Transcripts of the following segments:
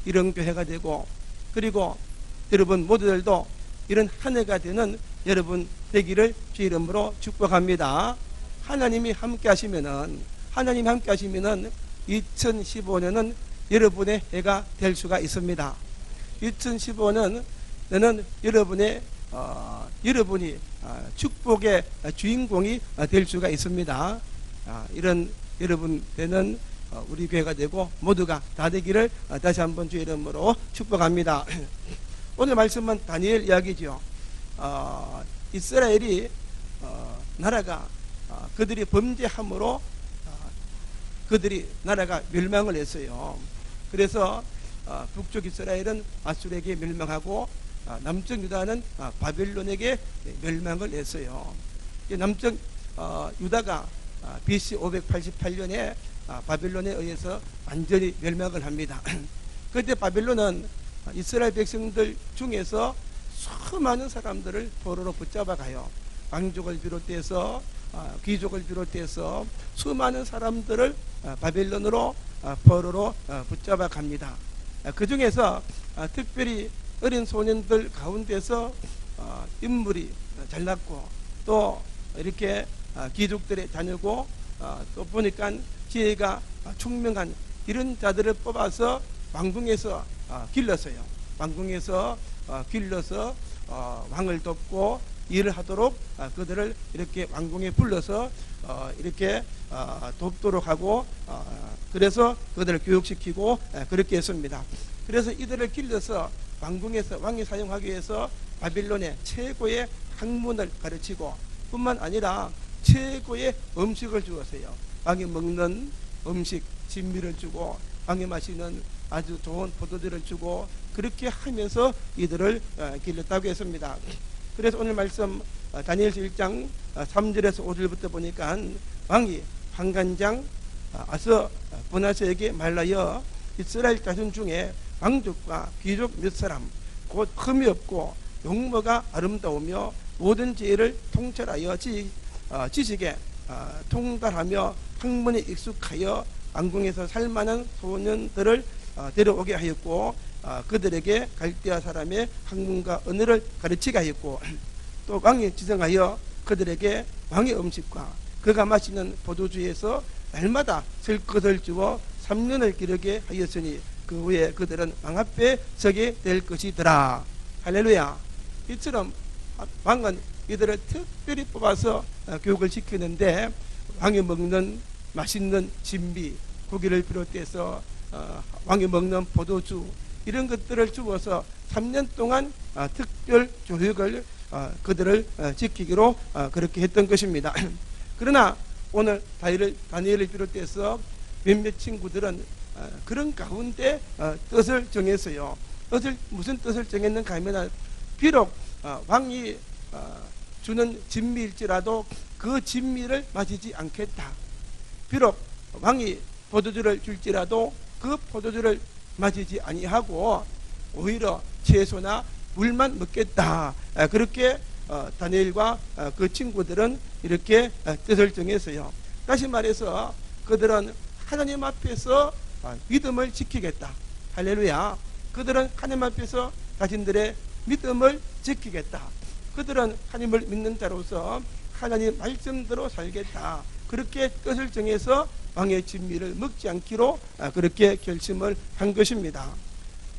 이런 교회가 되고, 그리고 여러분 모두들도 이런 한 해가 되는 여러분 되기를 주 이름으로 축복합니다. 하나님이 함께 하시면은 2015년은 여러분의 해가 될 수가 있습니다. 2015년은 여러분이 축복의 주인공이 될 수가 있습니다. 이런 여러분 되는 우리 교회가 되고 모두가 다 되기를 다시 한번 주 이름으로 축복합니다. 오늘 말씀은 다니엘 이야기죠. 이스라엘이 나라가 그들이 범죄함으로 그들이 나라가 멸망을 했어요. 그래서 북쪽 이스라엘은 아수르에게 멸망하고 남쪽 유다는 바벨론에게 멸망을 했어요. 남쪽 유다가 BC 588년에 바벨론에 의해서 완전히 멸망을 합니다. 그때 바벨론은 이스라엘 백성들 중에서 수많은 사람들을 포로로 붙잡아 가요. 왕족을 비롯해서 귀족을 비롯해서 수많은 사람들을 바벨론으로 포로로 붙잡아 갑니다. 그 중에서 특별히 어린 소년들 가운데서 인물이 잘났고 또 이렇게 귀족들의 자녀고 또 보니까 지혜가 총명한 이런 자들을 뽑아서 왕궁에서 길렀어요. 왕궁에서 길러서 왕을 돕고 일을 하도록 그들을 이렇게 왕궁에 불러서 이렇게 돕도록 하고 그래서 그들을 교육시키고 그렇게 했습니다. 그래서 이들을 길러서 왕궁에서 왕이 사용하기 위해서 바빌론의 최고의 학문을 가르치고 뿐만 아니라 최고의 음식을 주었어요. 왕이 먹는 음식 진미를 주고 왕이 마시는 아주 좋은 포도주를 주고 그렇게 하면서 이들을 길렀다고 했습니다. 그래서 오늘 말씀 다니엘서 1장 3절에서 5절부터 보니까 왕이 환관장 아서 분하스에게 말하여 이스라엘 자손 중에 왕족과 귀족 몇 사람 곧 흠이 없고 용모가 아름다우며 모든 지혜를 통찰하여 지식에 통달하며 학문에 익숙하여 왕궁에서 살만한 소년들을 데려오게 하였고 그들에게 갈대아 사람의 학문과 언어를 가르치게 하였고 또 왕이 지정하여 그들에게 왕의 음식과 그가 마시는 포도주에서 날마다 쓸 것을 주어 3년을 기르게 하였으니 그 후에 그들은 왕 앞에 서게 될 것이더라. 할렐루야. 이처럼 왕은 이들을 특별히 뽑아서 교육을 시키는데 왕이 먹는 맛있는 진미 고기를 비롯해서 왕이 먹는 포도주 이런 것들을 주어서 3년 동안 특별 교육을 그들을 지키기로 그렇게 했던 것입니다. 그러나 오늘 다니엘을 비롯해서 몇몇 친구들은 그런 가운데 뜻을 정했어요. 무슨 뜻을 정했는가 하면 비록 왕이 주는 진미일지라도 그 진미를 마시지 않겠다. 비록 왕이 포도주를 줄지라도 그 포도주를 마시지 아니하고 오히려 채소나 물만 먹겠다. 그렇게 다니엘과 그 친구들은 이렇게 뜻을 정했어요. 다시 말해서 그들은 하나님 앞에서 믿음을 지키겠다. 할렐루야. 그들은 하나님 앞에서 자신들의 믿음을 지키겠다. 그들은 하나님을 믿는 자로서 하나님 말씀대로 살겠다. 그렇게 뜻을 정해서 왕의 진미를 먹지 않기로 그렇게 결심을 한 것입니다.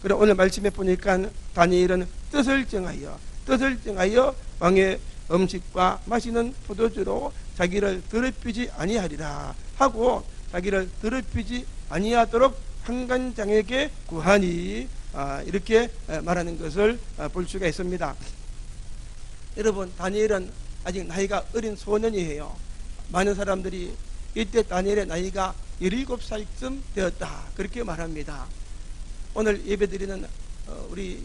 그래 오늘 말씀에 보니까 다니엘은 뜻을 정하여 왕의 음식과 마시는 포도주로 자기를 더럽히지 아니하리라 하고 자기를 더럽히지 아니하도록 환관장에게 구하니 이렇게 말하는 것을 볼 수가 있습니다. 여러분 다니엘은 아직 나이가 어린 소년이에요. 많은 사람들이 이때 다니엘의 나이가 17살쯤 되었다 그렇게 말합니다. 오늘 예배드리는 우리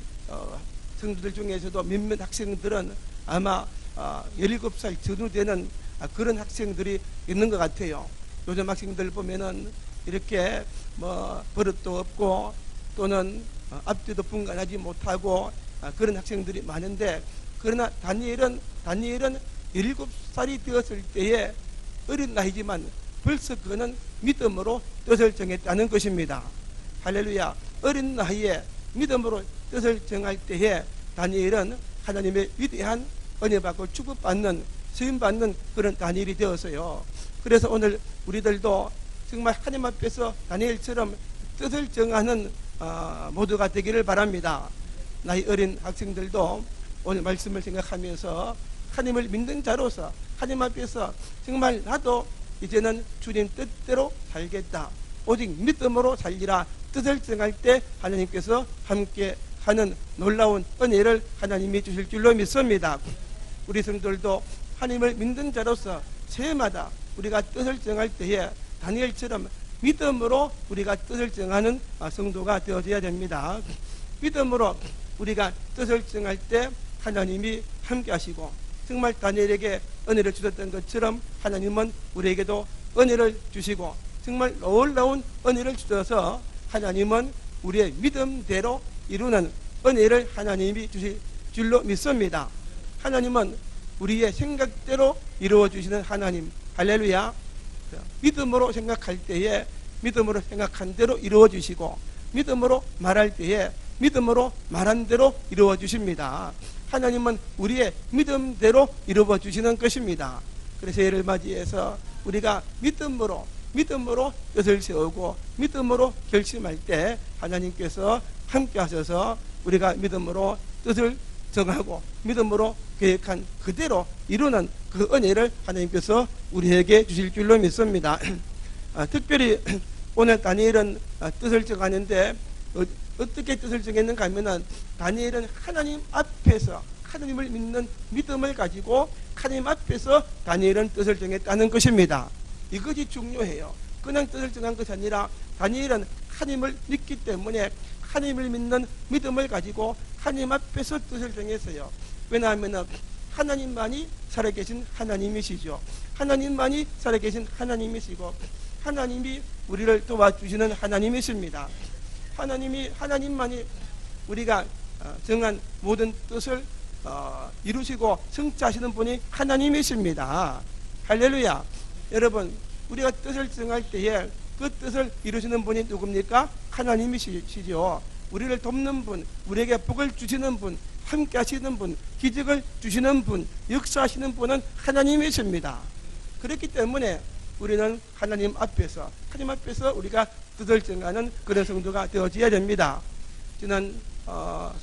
성도들 중에서도 몇몇 학생들은 아마 17살 전후 되는 그런 학생들이 있는 것 같아요. 요즘 학생들 보면은 이렇게 뭐 버릇도 없고 또는 앞뒤도 분간하지 못하고 그런 학생들이 많은데 그러나 다니엘은 17살이 되었을 때에 어린 나이지만 벌써 그는 믿음으로 뜻을 정했다는 것입니다. 할렐루야. 어린 나이에 믿음으로 뜻을 정할 때에 다니엘은 하나님의 위대한 은혜받고 축복받는 쓰임받는 그런 다니엘이 되었어요. 그래서 오늘 우리들도 정말 하나님 앞에서 다니엘처럼 뜻을 정하는 모두가 되기를 바랍니다. 나이 어린 학생들도 오늘 말씀을 생각하면서 하나님을 믿는 자로서 하나님 앞에서 정말 나도 이제는 주님 뜻대로 살겠다, 오직 믿음으로 살리라 뜻을 정할 때 하나님께서 함께 하는 놀라운 은혜를 하나님이 주실 줄로 믿습니다. 우리 성도들도 하나님을 믿는 자로서 새해마다 우리가 뜻을 정할 때에 다니엘처럼 믿음으로 우리가 뜻을 정하는 성도가 되어져야 됩니다. 믿음으로 우리가 뜻을 정할 때 하나님이 함께 하시고, 정말 다니엘에게 은혜를 주셨던 것처럼 하나님은 우리에게도 은혜를 주시고 정말 놀라운 은혜를 주셔서 하나님은 우리의 믿음대로 이루는 은혜를 하나님이 주실 줄로 믿습니다. 하나님은 우리의 생각대로 이루어 주시는 하나님. 할렐루야. 믿음으로 생각할 때에 믿음으로 생각한 대로 이루어 주시고, 믿음으로 말할 때에 믿음으로 말한 대로 이루어 주십니다. 하나님은 우리의 믿음대로 이루어 주시는 것입니다. 그래서 새해를 맞이해서 우리가 믿음으로 뜻을 세우고 믿음으로 결심할 때 하나님께서 함께 하셔서 우리가 믿음으로 뜻을 정하고 믿음으로 계획한 그대로 이루는 그 은혜를 하나님께서 우리에게 주실 줄로 믿습니다. 특별히 오늘 다니엘은 뜻을 정하는데 어떻게 뜻을 정했는가 하면은 다니엘은 하나님 앞에서 하나님을 믿는 믿음을 가지고 하나님 앞에서 다니엘은 뜻을 정했다는 것입니다. 이것이 중요해요. 그냥 뜻을 정한 것이 아니라 다니엘은 하나님을 믿기 때문에 하나님을 믿는 믿음을 가지고 하나님 앞에서 뜻을 정했어요. 왜냐하면 하나님만이 살아계신 하나님이시죠. 하나님만이 살아계신 하나님이시고 하나님이 우리를 도와주시는 하나님이십니다. 하나님만이 우리가 정한 모든 뜻을 이루시고 성취하시는 분이 하나님이십니다. 할렐루야. 여러분, 우리가 뜻을 정할 때에 그 뜻을 이루시는 분이 누굽니까? 하나님이시죠. 우리를 돕는 분, 우리에게 복을 주시는 분, 함께 하시는 분, 기적을 주시는 분, 역사하시는 분은 하나님이십니다. 그렇기 때문에 우리는 하나님 앞에서 우리가 뜻을 정하는 그런 성도가 되어져야 됩니다. 지난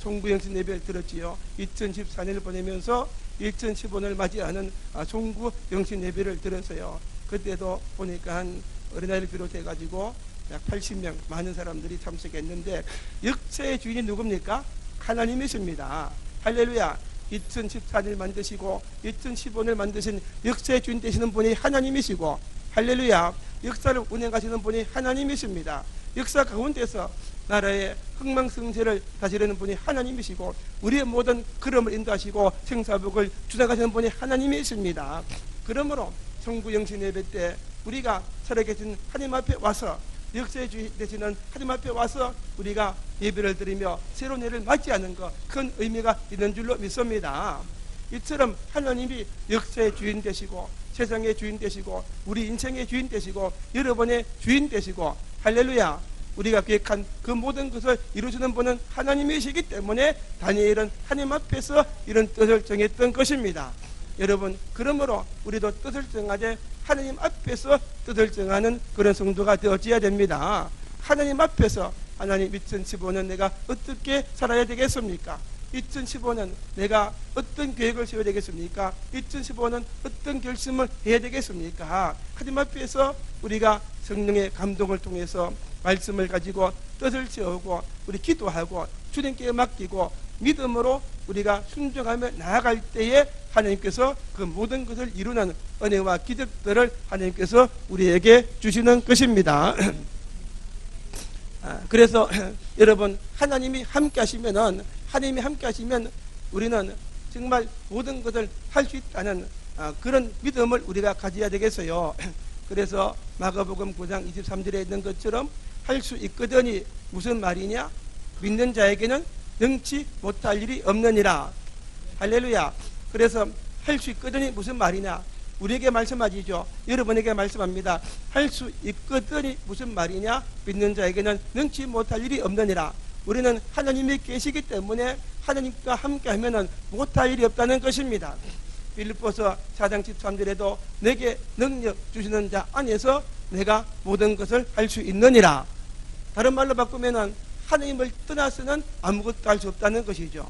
송구영신 예배를 들었지요. 2014년을 보내면서 2015년을 맞이하는 송구영신 예배를 들었어요. 그때도 보니까 한 어린아이를 비롯해가지고 약 80명 많은 사람들이 참석했는데 역사의 주인이 누굽니까? 하나님이십니다. 할렐루야. 2014년을 만드시고 2015년을 만드신 역사의 주인 되시는 분이 하나님이시고, 할렐루야. 역사를 운행하시는 분이 하나님이십니다. 역사 가운데서 나라의 흥망성쇠를 다스리는 분이 하나님이시고 우리의 모든 걸음을 인도하시고 생사복을 주장하시는 분이 하나님이십니다. 그러므로 송구영신 예배 때 우리가 살아계신 하나님 앞에 와서 역사의 주인 되시는 하나님 앞에 와서 우리가 예배를 드리며 새로운 해를 맞이하는 것, 큰 의미가 있는 줄로 믿습니다. 이처럼 하나님이 역사의 주인 되시고 세상의 주인 되시고 우리 인생의 주인 되시고 여러분의 주인 되시고, 할렐루야. 우리가 계획한 그 모든 것을 이루시는 분은 하나님이시기 때문에 다니엘은 하나님 앞에서 이런 뜻을 정했던 것입니다. 여러분, 그러므로 우리도 뜻을 정하되 하나님 앞에서 뜻을 정하는 그런 성도가 되어져야 됩니다. 하나님 앞에서 하나님 2015년 내가 어떻게 살아야 되겠습니까? 2015년 내가 어떤 계획을 세워야 되겠습니까? 2015년 어떤 결심을 해야 되겠습니까? 하나님 앞에서 우리가 성령의 감동을 통해서 말씀을 가지고 뜻을 세우고 우리 기도하고 주님께 맡기고 믿음으로 우리가 순종하며 나아갈 때에 하나님께서 그 모든 것을 이루는 은혜와 기적들을 하나님께서 우리에게 주시는 것입니다. 그래서 여러분, 하나님이 함께 하시면 우리는 정말 모든 것을 할 수 있다는 그런 믿음을 우리가 가져야 되겠어요. 그래서 마가복음 9장 23절에 있는 것처럼 할 수 있거든이 무슨 말이냐? 믿는 자에게는 능치 못할 일이 없느니라. 할렐루야. 그래서 할 수 있거든이 무슨 말이냐? 우리에게 말씀하시죠. 여러분에게 말씀합니다. 할 수 있거든이 무슨 말이냐? 믿는 자에게는 능치 못할 일이 없느니라. 우리는 하나님이 계시기 때문에 하나님과 함께 하면은 못할 일이 없다는 것입니다. 빌립보서 4장 13절에도 내게 능력 주시는 자 안에서 내가 모든 것을 할 수 있느니라. 다른 말로 바꾸면은 하나님을 떠나서는 아무것도 할 수 없다는 것이죠.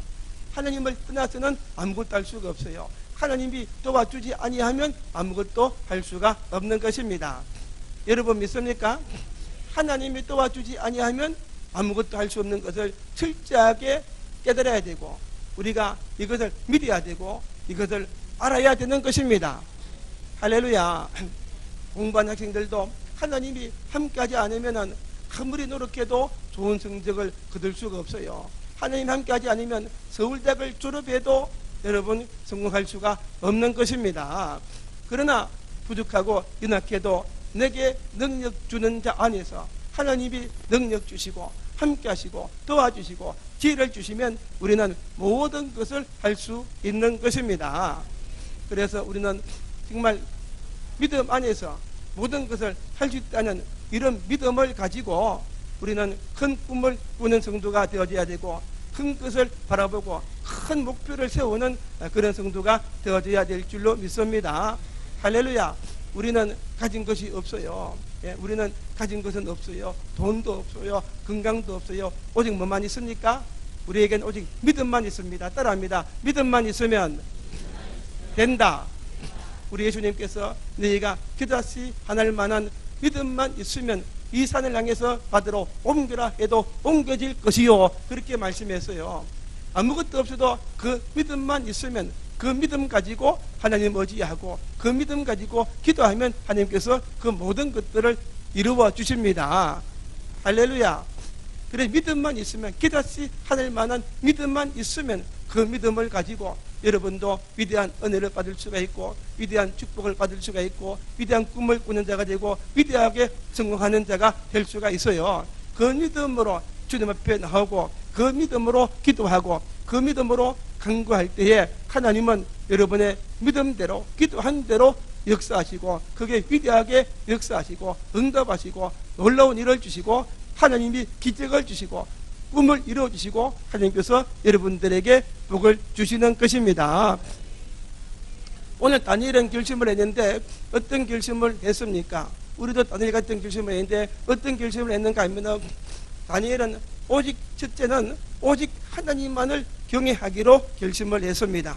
하나님을 떠나서는 아무것도 할 수가 없어요. 하나님이 도와주지 아니하면 아무것도 할 수가 없는 것입니다. 여러분 믿습니까? 하나님이 도와주지 아니하면 아무것도 할 수 없는 것을 철저하게 깨달아야 되고 우리가 이것을 믿어야 되고 이것을 알아야 되는 것입니다. 할렐루야. 공부한 학생들도 하나님이 함께하지 않으면 아무리 노력해도 좋은 성적을 거둘 수가 없어요. 하나님 함께하지 않으면 서울대학을 졸업해도 여러분 성공할 수가 없는 것입니다. 그러나 부족하고 연약해도 내게 능력 주는 자 안에서 하나님이 능력 주시고 함께 하시고 도와주시고 지혜를 주시면 우리는 모든 것을 할 수 있는 것입니다. 그래서 우리는 정말 믿음 안에서 모든 것을 할 수 있다는 이런 믿음을 가지고 우리는 큰 꿈을 꾸는 성도가 되어져야 되고 큰 것을 바라보고 큰 목표를 세우는 그런 성도가 되어져야 될 줄로 믿습니다. 할렐루야. 우리는 가진 것이 없어요. 우리는 가진 것은 없어요. 돈도 없어요. 건강도 없어요. 오직 뭐만 있습니까? 우리에겐 오직 믿음만 있습니다. 따라합니다. 믿음만 있으면 된다. 우리 예수님께서 너희가 겨자씨 하나를 만한 믿음만 있으면 이 산을 향해서 받으러 옮겨라 해도 옮겨질 것이요. 그렇게 말씀했어요. 아무것도 없어도 그 믿음만 있으면 그 믿음 가지고 하나님 의지하고 그 믿음 가지고 기도하면 하나님께서 그 모든 것들을 이루어 주십니다. 할렐루야. 그래 믿음만 있으면 겨자씨 하늘 만한 믿음만 있으면 그 믿음을 가지고 여러분도 위대한 은혜를 받을 수가 있고 위대한 축복을 받을 수가 있고 위대한 꿈을 꾸는 자가 되고 위대하게 성공하는 자가 될 수가 있어요. 그 믿음으로 주님 앞에 나오고 그 믿음으로 기도하고 그 믿음으로 간구할 때에 하나님은 여러분의 믿음대로 기도한 대로 역사하시고 그게 위대하게 역사하시고 응답하시고 놀라운 일을 주시고 하나님이 기적을 주시고 꿈을 이루어주시고 하나님께서 여러분들에게 복을 주시는 것입니다. 오늘 다니엘은 결심을 했는데 어떤 결심을 했습니까? 우리도 다니엘 같은 결심을 했는데 어떤 결심을 했는가 하면 다니엘은 오직 첫째는 오직 하나님만을 경외하기로 결심을 했습니다.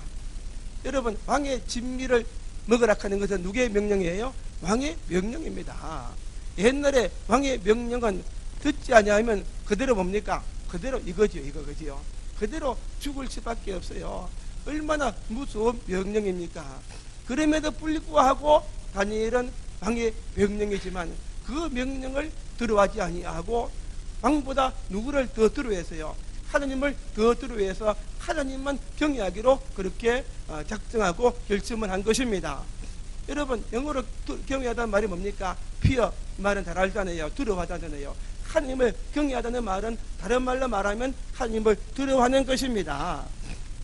여러분 왕의 진미를 먹으라 하는 것은 누구의 명령이에요? 왕의 명령입니다. 옛날에 왕의 명령은 듣지 아니하면 그대로 뭡니까? 그대로 이거지요. 그대로 죽을 수밖에 없어요. 얼마나 무서운 명령입니까? 그럼에도 불구하고 다니엘은 왕의 명령이지만 그 명령을 들어하지 아니하고 왕보다 누구를 더 두려워해서요? 하나님을 더 두려워해서 하나님만 경외하기로 그렇게 작정하고 결심을 한 것입니다. 여러분 영어로 경외하다는 말이 뭡니까? fear 말은 잘 알잖아요. 두려워하다잖아요. 하나님을 경외하다는 말은 다른 말로 말하면 하나님을 두려워하는 것입니다.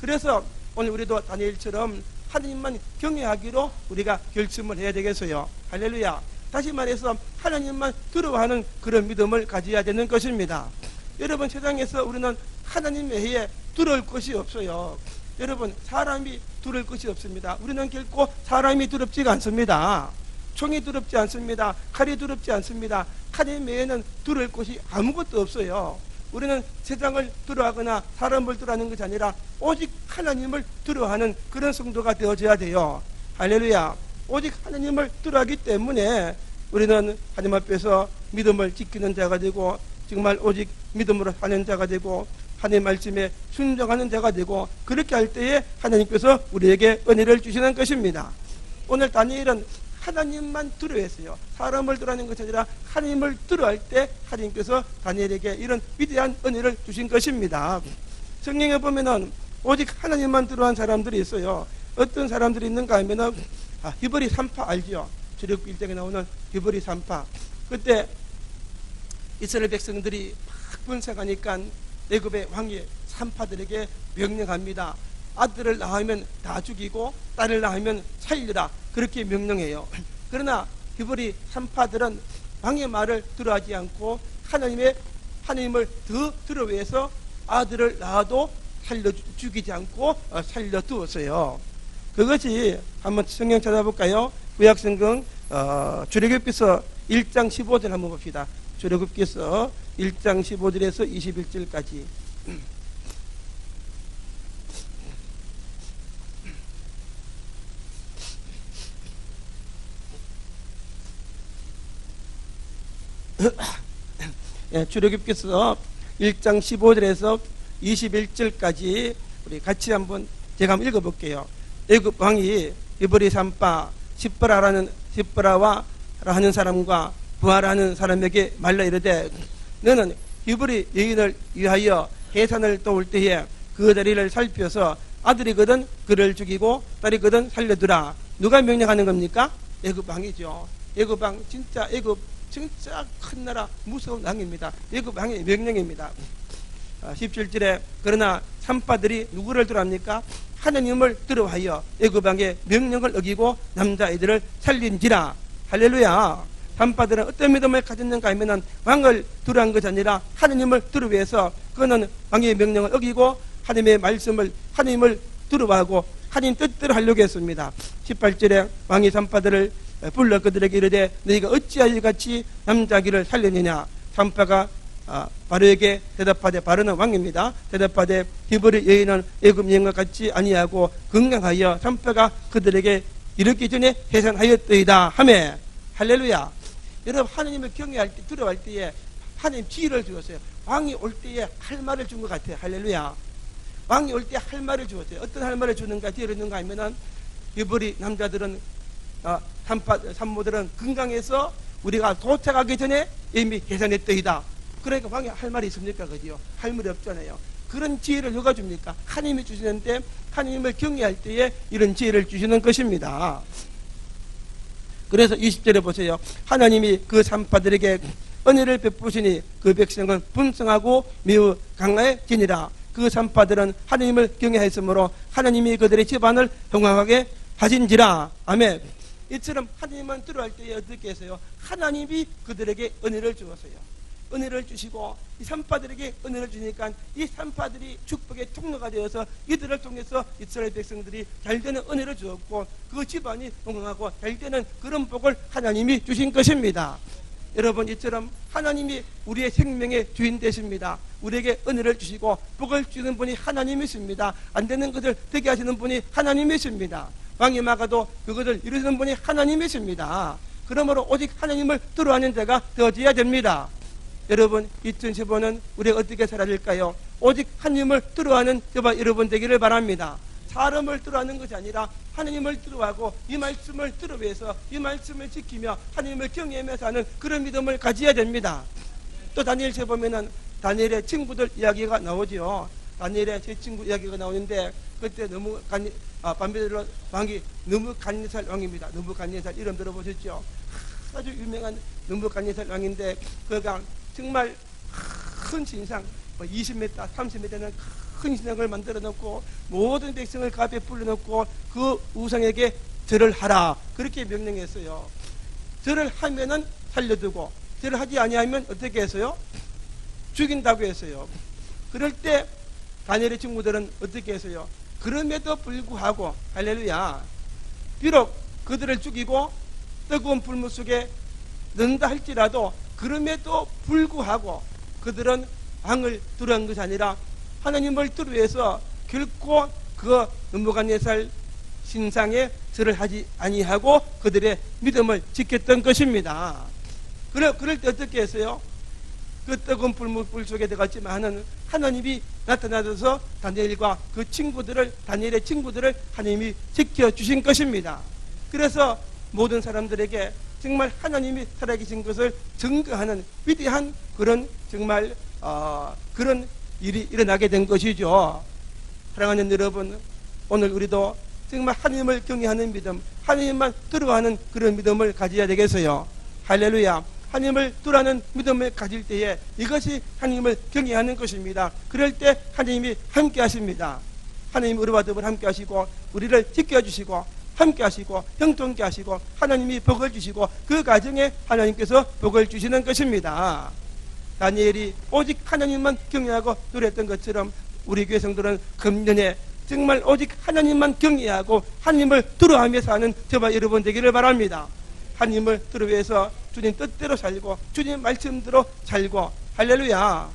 그래서 오늘 우리도 다니엘처럼 하나님만 경외하기로 우리가 결심을 해야 되겠어요. 할렐루야. 다시 말해서 하나님만 두려워하는 그런 믿음을 가져야 되는 것입니다. 여러분 세상에서 우리는 하나님 외에 두려울 것이 없어요. 여러분 사람이 두려울 것이 없습니다. 우리는 결코 사람이 두렵지가 않습니다. 총이 두렵지 않습니다. 칼이 두렵지 않습니다. 하나님 외에는 두려울 것이 아무것도 없어요. 우리는 세상을 두려워하거나 사람을 두려워하는 것이 아니라 오직 하나님을 두려워하는 그런 성도가 되어져야 돼요. 할렐루야. 오직 하나님을 두려워하기 때문에 우리는 하나님 앞에서 믿음을 지키는 자가 되고 정말 오직 믿음으로 사는 자가 되고 하나님 말씀에 순종하는 자가 되고 그렇게 할 때에 하나님께서 우리에게 은혜를 주시는 것입니다. 오늘 다니엘은 하나님만 두려워했어요. 사람을 두려워하는 것이 아니라 하나님을 두려워할 때 하나님께서 다니엘에게 이런 위대한 은혜를 주신 것입니다. 성경에 보면은 오직 하나님만 두려워하는 사람들이 있어요. 어떤 사람들이 있는가 하면은 히브리 3파 알죠? 출애굽기 1장에 나오는 히브리 3파. 그때 이스라엘 백성들이 막 분석하니까 애굽의 왕이 3파들에게 명령합니다. 아들을 낳으면 다 죽이고 딸을 낳으면 살리라 그렇게 명령해요. 그러나 히브리 산파들은 왕의 말을 들어하지 않고 하나님을 더 들어위해서 아들을 낳아도 살려 죽이지 않고 살려두었어요. 그것이 한번 성경 찾아볼까요? 구약성경 출애굽기서 1장 15절 한번 봅시다. 출애굽기서 1장 15절에서 21절까지. 예, 출애굽기서 1장 15절에서 21절까지 우리 같이 한번 제가 한번 읽어볼게요. 애굽 왕이 히브리 산파 시브라와 하는 사람과 부하라는 사람에게 말라 이르되 너는 히브리 여인을 위하여 해산을 도울 때에 그 자리를 살펴서 아들이거든 그를 죽이고 딸이거든 살려두라. 누가 명령하는 겁니까? 애굽 왕이죠. 애굽 왕 진짜 큰 나라 무서운 왕입니다. 애굽 왕의 명령입니다. 17절에 그러나 산파들이 누구를 들어합니까? 하나님을 들어하여 애굽 왕의 명령을 어기고 남자아이들을 살린지라. 할렐루야. 산파들은 어떤 믿음을 가졌는가 하면 왕을 두려한 것이 아니라 하나님을 두려워해서 그는 왕의 명령을 어기고 하나님의 말씀을 하나님을 두려워하고 하나님 뜻대로 하려고 했습니다. 18절에 왕이 산파들을 불러 그들에게 이르되 너희가 어찌하여 같이 남자아기를 살렸느냐. 산파가 바로에게 대답하되, 바로는 왕입니다. 대답하되 히브리 여인은 애굽 여인과 같이 아니하고 건강하여 산파가 그들에게 이르기 전에 해산하였더이다 하매. 할렐루야. 여러분, 하나님을 경외할 때, 두려워할 때에 하나님 지혜를 주었어요. 왕이 올 때에 할 말을 준 것 같아요. 할렐루야. 왕이 올 때 할 말을 주었어요. 어떤 할 말을 주는가, 지혜를 주는가 하면은 히브리 남자들은 산모들은 건강해서 우리가 도착하기 전에 이미 계산했더이다. 그러니까 왕이 할 말이 있습니까? 그지요? 할 말이 없잖아요. 그런 지혜를 누가 줍니까? 하나님이 주시는데 하나님을 경외할 때에 이런 지혜를 주시는 것입니다. 그래서 20절에 보세요. 하나님이 그 산파들에게 은혜를 베푸시니 그 백성은 분성하고 매우 강해지니라. 그 산파들은 하나님을 경외하였으므로 하나님이 그들의 집안을 평강하게 하신지라. 아멘. 이처럼 하나님만 들어갈 때에 어떻게 했어요? 하나님이 그들에게 은혜를 주었어요. 은혜를 주시고 이 산파들에게 은혜를 주니까 이 산파들이 축복의 통로가 되어서 이들을 통해서 이스라엘 백성들이 잘되는 은혜를 주었고 그 집안이 건강하고 잘되는 그런 복을 하나님이 주신 것입니다. 여러분, 이처럼 하나님이 우리의 생명의 주인 되십니다. 우리에게 은혜를 주시고 복을 주는 분이 하나님이십니다. 안 되는 것을 되게 하시는 분이 하나님이십니다. 왕이 막아도 그것을 이루시는 분이 하나님이십니다. 그러므로 오직 하나님을 두려워하는 자가 되어져야 됩니다. 여러분, 2015년 우리가 어떻게 살아야 될까요? 오직 하나님을 두려워하는 저와 여러분 되기를 바랍니다. 사람을 두려워하는 것이 아니라 하나님을 두려워하고 이 말씀을 두려워해서 이 말씀을 지키며 하나님을 경외하며 사는 그런 믿음을 가져야 됩니다. 또 다니엘서에 보면은 다니엘의 친구들 이야기가 나오죠. 다니엘의 제 친구 이야기가 나오는데 그때 밤비들로 왕이 느부갓네살 왕입니다. 느부갓네살 이름 들어보셨죠? 아주 유명한 느부갓네살 왕인데 그가 정말 큰 신상 20m, 30m는 큰 신상을 만들어 놓고 모든 백성을 그 앞에 불러놓고 그 우상에게 절을 하라 그렇게 명령했어요. 절을 하면은 살려두고 절을 하지 아니하면 어떻게 했어요? 죽인다고 했어요. 그럴 때 다니엘의 친구들은 어떻게 했어요? 그럼에도 불구하고 할렐루야, 비록 그들을 죽이고 뜨거운 불물 속에 넣는다 할지라도 그럼에도 불구하고 그들은 왕을 두려운 것이 아니라 하나님을 두려워해서 결코 그 느부갓네살 신상에 절을 하지 아니하고 그들의 믿음을 지켰던 것입니다. 그럴 때 어떻게 했어요? 그 뜨거운 불 속에 들어갔지만은 하나님이 나타나셔서 다니엘과 그 친구들을, 다니엘의 친구들을 하나님이 지켜주신 것입니다. 그래서 모든 사람들에게 정말 하나님이 살아계신 것을 증거하는 위대한 그런 정말 그런 일이 일어나게 된 것이죠. 사랑하는 여러분, 오늘 우리도 정말 하나님을 경외하는 믿음, 하나님만 두려워하는 그런 믿음을 가져야 되겠어요. 할렐루야. 하나님을 두려워하는 믿음을 가질 때에 이것이 하나님을 경외하는 것입니다. 그럴 때 하나님이 함께 하십니다. 하나님 우리와 더불어 함께 하시고 우리를 지켜주시고 함께 하시고 형통케 하시고 하나님이 복을 주시고 그 가정에 하나님께서 복을 주시는 것입니다. 다니엘이 오직 하나님만 경외하고 노래했던 것처럼 우리 교회 성도는 금년에 정말 오직 하나님만 경외하고 하나님을 두려워하며 사는 저와 여러분 되기를 바랍니다. 하나님을 두려워해서 주님 뜻대로 살고 주님 말씀대로 살고 할렐루야.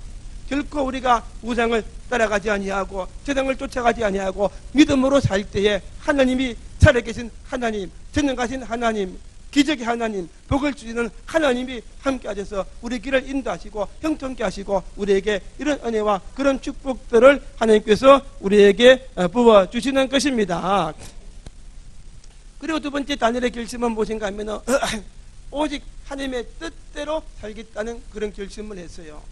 결코 우리가 우상을 따라가지 아니하고 세상을 쫓아가지 아니하고 믿음으로 살 때에 하나님이 살아계신 하나님, 전능하신 하나님, 기적의 하나님, 복을 주시는 하나님이 함께 하셔서 우리 길을 인도하시고 형통케 하시고 우리에게 이런 은혜와 그런 축복들을 하나님께서 우리에게 부어주시는 것입니다. 그리고 두 번째 다니엘의 결심은 무엇인가 하면 오직 하나님의 뜻대로 살겠다는 그런 결심을 했어요.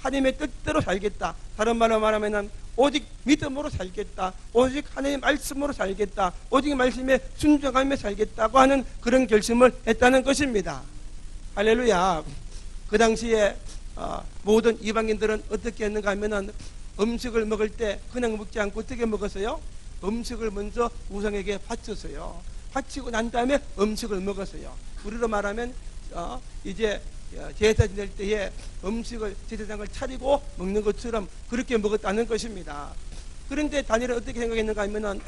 하나님의 뜻대로 살겠다. 다른 말로 말하면 오직 믿음으로 살겠다. 오직 하나님의 말씀으로 살겠다. 오직 말씀에 순종하며 살겠다고 하는 그런 결심을 했다는 것입니다. 할렐루야. 그 당시에 모든 이방인들은 어떻게 했는가 하면 음식을 먹을 때 그냥 먹지 않고 어떻게 먹었어요? 음식을 먼저 우상에게 바쳤어요. 바치고 난 다음에 음식을 먹었어요. 우리로 말하면 이제 제사 지낼 때에 음식을 제사장을 차리고 먹는 것처럼 그렇게 먹었다는 것입니다. 그런데 다니엘은 어떻게 생각했는가 하면은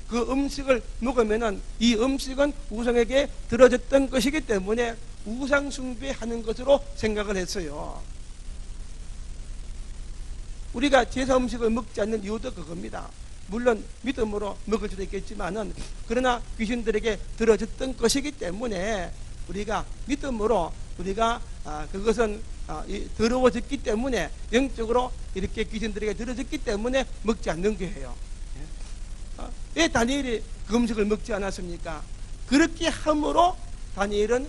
그 음식을 먹으면은 이 음식은 우상에게 들어졌던 것이기 때문에 우상 숭배하는 것으로 생각을 했어요. 우리가 제사 음식을 먹지 않는 이유도 그겁니다. 물론 믿음으로 먹을 수도 있겠지만은 그러나 귀신들에게 들어졌던 것이기 때문에 우리가 믿음으로 우리가 그것은 더러워졌기 때문에 영적으로 이렇게 귀신들에게 들어졌기 때문에 먹지 않는 거예요. 왜 다니엘이 그 음식을 먹지 않았습니까? 그렇게 함으로 다니엘은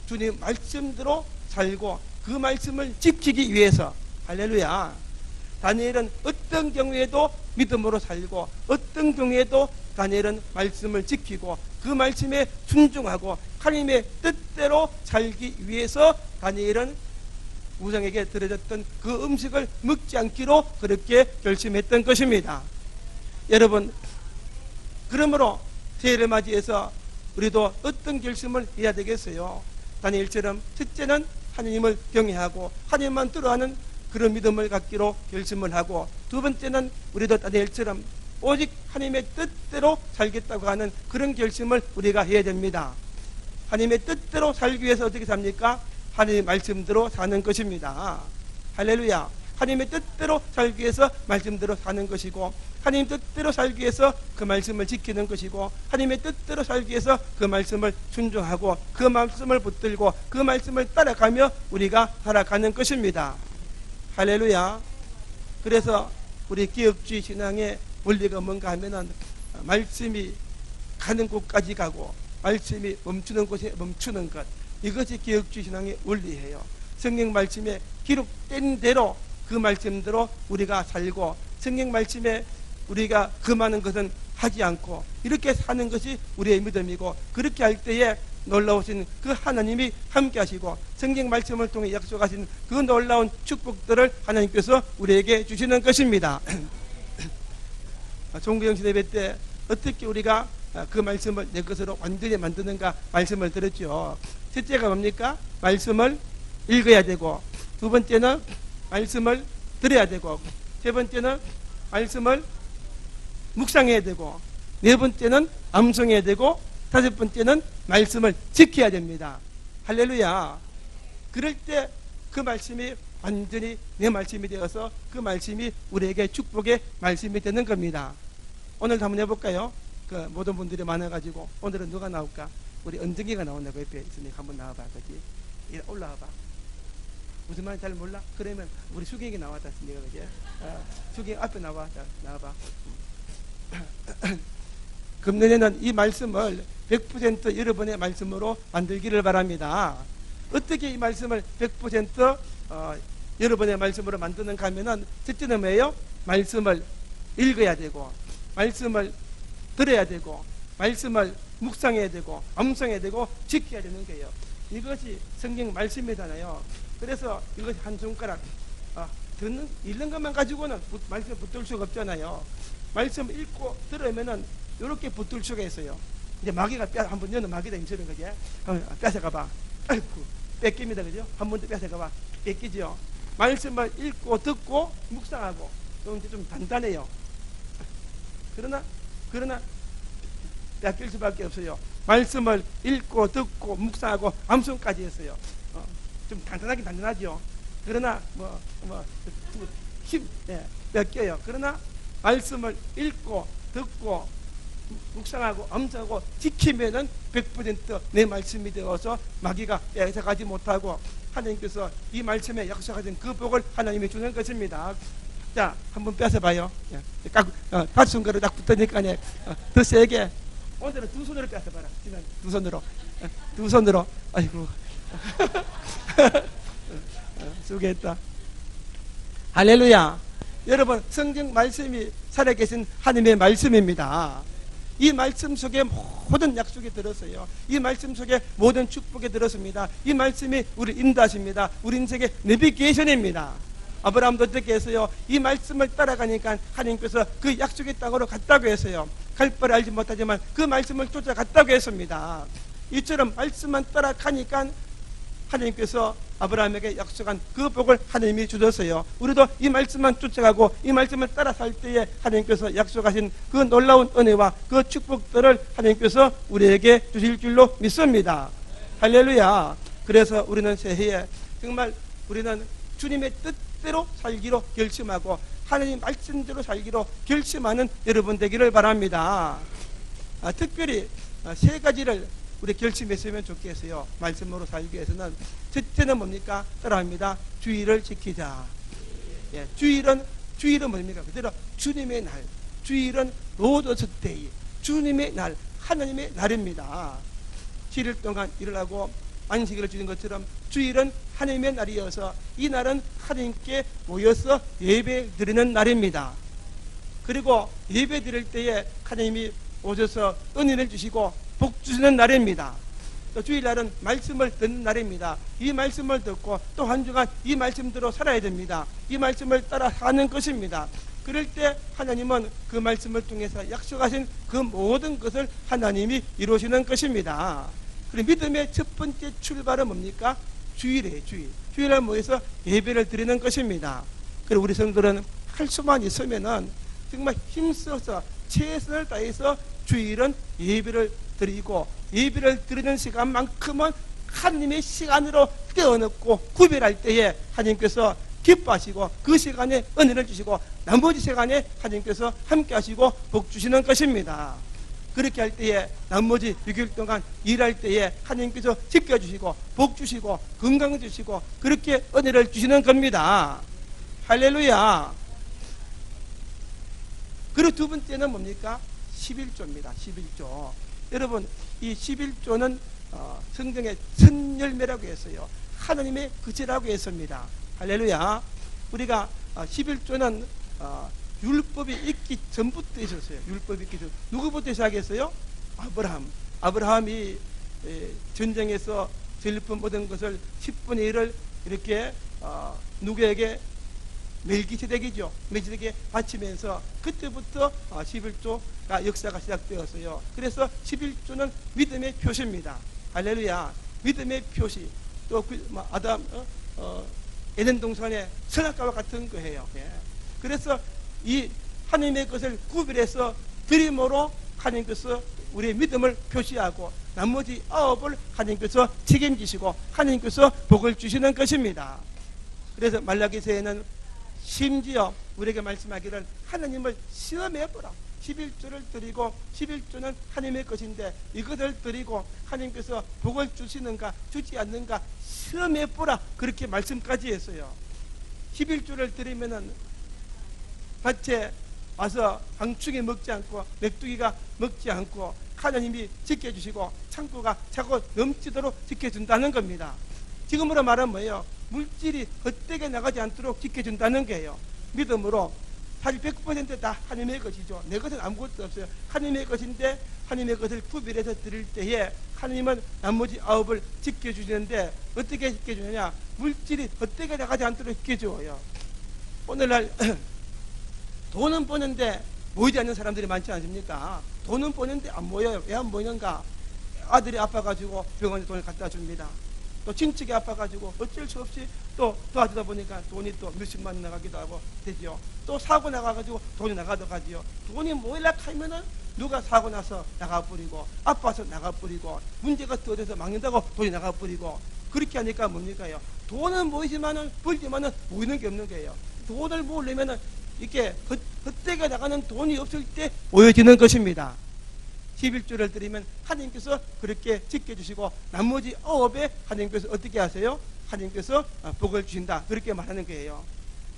주님 말씀대로 살고 그 말씀을 지키기 위해서 할렐루야. 다니엘은 어떤 경우에도 믿음으로 살고 어떤 경우에도 다니엘은 말씀을 지키고 그 말씀에 순종하고 하나님의 뜻대로 살기 위해서 다니엘은 우상에게 들어졌던 그 음식을 먹지 않기로 그렇게 결심했던 것입니다. 여러분, 그러므로 새해를 맞이해서 우리도 어떤 결심을 해야 되겠어요? 다니엘처럼 첫째는 하나님을 경외하고 하나님만 두려워하는 그런 믿음을 갖기로 결심을 하고, 두 번째는 우리도 다니엘처럼 오직 하나님의 뜻대로 살겠다고 하는 그런 결심을 우리가 해야 됩니다. 하나님의 뜻대로 살기 위해서 어떻게 삽니까? 하나님의 말씀대로 사는 것입니다. 할렐루야. 하나님의 뜻대로 살기 위해서 말씀대로 사는 것이고, 하나님 뜻대로 살기 위해서 그 말씀을 지키는 것이고, 하나님의 뜻대로 살기 위해서 그 말씀을 순종하고 그 말씀을 붙들고 그 말씀을 따라가며 우리가 살아가는 것입니다. 할렐루야. 그래서 우리 기업주의 신앙의 원리가 뭔가 하면은 말씀이 가는 곳까지 가고 말씀이 멈추는 곳에 멈추는 것, 이것이 기업주의 신앙의 원리예요. 성경 말씀에 기록된 대로 그 말씀대로 우리가 살고, 성경 말씀에 우리가 금하는 것은 하지 않고 이렇게 사는 것이 우리의 믿음이고, 그렇게 할 때에 놀라우신 그 하나님이 함께 하시고 성경 말씀을 통해 약속하신 그 놀라운 축복들을 하나님께서 우리에게 주시는 것입니다. 종교정신 예배 때 어떻게 우리가 그 말씀을 내 것으로 완전히 만드는가 말씀을 들었죠. 첫째가 뭡니까? 말씀을 읽어야 되고, 두 번째는 말씀을 들어야 되고, 세 번째는 말씀을 묵상해야 되고, 네 번째는 암송해야 되고, 다섯 번째는 말씀을 지켜야 됩니다. 할렐루야. 그럴 때 그 말씀이 완전히 내 말씀이 되어서 그 말씀이 우리에게 축복의 말씀이 되는 겁니다. 오늘도 한번 해볼까요? 그 모든 분들이 많아가지고 오늘은 누가 나올까? 우리 은정이가 나온다고 옆에 있으니까 한번 나와봐. 그지? 올라와봐. 무슨 말인지 잘 몰라? 그러면 우리 수경이 나왔다 했으니까, 그지? 수경 앞에 나와. 자, 나와봐. 금년에는 이 말씀을 100% 여러분의 말씀으로 만들기를 바랍니다. 어떻게 이 말씀을 100% 여러분의 말씀으로 만드는가 하면은, 첫째는 뭐예요? 말씀을 읽어야 되고, 말씀을 들어야 되고, 말씀을 묵상해야 되고, 암송해야 되고, 지켜야 되는 거예요. 이것이 성경 말씀이잖아요. 그래서 이것이 한 손가락 읽는 것만 가지고는 말씀 붙들 수가 없잖아요. 말씀 읽고 들으면은 이렇게 붙들 수가 있어요. 이제 마귀가 한번 여는 마귀다 임처럼 그지? 뺏어가봐. 아이고 뺏깁니다 그죠? 한 번 더 뺏어가봐. 뺏기죠. 말씀을 읽고 듣고 묵상하고 좀 단단해요. 그러나 뺏길 수밖에 없어요. 말씀을 읽고 듣고 묵상하고 암송까지 했어요. 좀 단단하긴 단단하죠. 그러나 힘 뺏겨요. 그러나 말씀을 읽고 듣고 묵상하고 암송하고 지키면은 100% 내 말씀이 되어서 마귀가 뺏어가지 못하고 하나님께서 이 말씀에 약속하신 그 복을 하나님이 주는 것입니다. 자, 한번 뺏어봐요. 다시 손가락에 딱 붙으니까 더 세게. 오늘은 두 손으로 뺏어봐라. 두 손으로. 두 손으로. 아이고. 수고했다. 할렐루야. 여러분, 성경 말씀이 살아계신 하나님의 말씀입니다. 이 말씀 속에 모든 약속이 들었어요. 이 말씀 속에 모든 축복이 들었습니다. 이 말씀이 우리 인도하십니다. 우리 인생의 내비게이션입니다. 아브라함도 어떻게 했어요? 이 말씀을 따라가니까 하나님께서 그 약속의 땅으로 갔다고 했어요. 갈 바를 알지 못하지만 그 말씀을 쫓아갔다고 했습니다. 이처럼 말씀만 따라가니까 하나님께서 아브라함에게 약속한 그 복을 하나님이 주셨어요. 우리도 이 말씀만 쫓아가고 이 말씀을 따라 살 때에 하나님께서 약속하신 그 놀라운 은혜와 그 축복들을 하나님께서 우리에게 주실 줄로 믿습니다. 할렐루야. 그래서 우리는 새해에 정말 우리는 주님의 뜻대로 살기로 결심하고 하나님 말씀대로 살기로 결심하는 여러분 되기를 바랍니다. 특별히 세 가지를 우리 결심했으면 좋겠어요. 말씀으로 살기 위해서는 첫째는 뭡니까? 따라합니다. 주일을 지키자. 예, 주일은 뭡니까? 그대로 주님의 날. 주일은 로더스 데이. 주님의 날, 하나님의 날입니다. 7일 동안 일을 하고 안식일을 주신 것처럼 주일은 하나님의 날이어서 이 날은 하나님께 모여서 예배 드리는 날입니다. 그리고 예배 드릴 때에 하나님이 오셔서 은혜를 주시고 복 주시는 날입니다. 또 주일날은 말씀을 듣는 날입니다. 이 말씀을 듣고 또 한 주간 이 말씀대로 살아야 됩니다. 이 말씀을 따라 사는 것입니다. 그럴 때 하나님은 그 말씀을 통해서 약속하신 그 모든 것을 하나님이 이루시는 것입니다. 그리고 믿음의 첫 번째 출발은 뭡니까? 주일이에요. 주일날 모여서 예배를 드리는 것입니다. 그리고 우리 성도들은 할 수만 있으면은 정말 힘써서 최선을 다해서 주일은 예배를 드리고 예배를 드리는 시간만큼은 하나님의 시간으로 떼어놓고 구별할 때에 하나님께서 기뻐하시고 그 시간에 은혜를 주시고 나머지 시간에 하나님께서 함께 하시고 복 주시는 것입니다. 그렇게 할 때에 나머지 6일 동안 일할 때에 하나님께서 지켜주시고 복 주시고 건강 주시고 그렇게 은혜를 주시는 겁니다. 할렐루야. 그리고 두 번째는 뭡니까? 11조입니다. 11조. 여러분, 이 11조는 성경의 선열매라고 했어요. 하나님의 그치라고 했습니다. 할렐루야. 우리가 11조는 율법이 있기 전부터 있었어요. 율법이 있기 전. 누구부터 시작했어요? 아브라함이 전쟁에서 전리품 얻은 것을 10분의 1을 이렇게 누구에게? 멜기세덱이죠. 멜기세덱에게 바치면서 그때부터 11조가 역사가 시작되었어요. 그래서 11조는 믿음의 표시입니다. 할렐루야. 믿음의 표시. 또 아담 에덴 동산의 선악과와 같은 거예요. 예. 그래서 이 하나님의 것을 구별해서 드림으로 하나님께서 우리의 믿음을 표시하고 나머지 9을 하나님께서 책임지시고 하나님께서 복을 주시는 것입니다. 그래서 말라기서에는 심지어 우리에게 말씀하기를 하나님을 시험해보라. 11조를 드리고 11조는 하나님의 것인데 이것을 드리고 하나님께서 복을 주시는가 주지 않는가 시험해보라. 그렇게 말씀까지 했어요. 11조를 드리면은 밭에 와서 방충이 먹지 않고 맥두기가 먹지 않고 하나님이 지켜주시고 창고가 차고 넘치도록 지켜준다는 겁니다. 지금으로 말하면 뭐예요? 물질이 헛되게 나가지 않도록 지켜준다는 거예요. 믿음으로 사실 100% 다 하나님의 것이죠. 내 것은 아무것도 없어요. 하나님의 것인데 하나님의 것을 구별해서 드릴 때에 하나님은 나머지 9을 지켜주시는데 어떻게 지켜주느냐? 물질이 헛되게 나가지 않도록 지켜줘요. 오늘날 돈은 버는데 모이지 않는 사람들이 많지 않습니까? 돈은 버는데 안 모여요. 왜 안 모이는가? 아들이 아파가지고 병원에 돈을 갖다 줍니다. 또 친척이 아파가지고 어쩔 수 없이 또 도와주다 보니까 돈이 또 몇십만 원 나가기도 하고 되죠. 또 사고 나가가지고 돈이 나가도 가지요. 돈이 모이려 하면은 누가 사고 나서 나가버리고 아파서 나가버리고 문제가 터져서 막는다고 돈이 나가버리고 그렇게 하니까 뭡니까요? 돈은 모이지만은 벌지만은 모이는 게 없는 거예요. 돈을 모으려면은 이렇게 헛되게 나가는 돈이 없을 때 모여지는 것입니다. 11조를 드리면 하나님께서 그렇게 지켜주시고 나머지 9에 하나님께서 어떻게 하세요? 하나님께서 복을 주신다. 그렇게 말하는 거예요.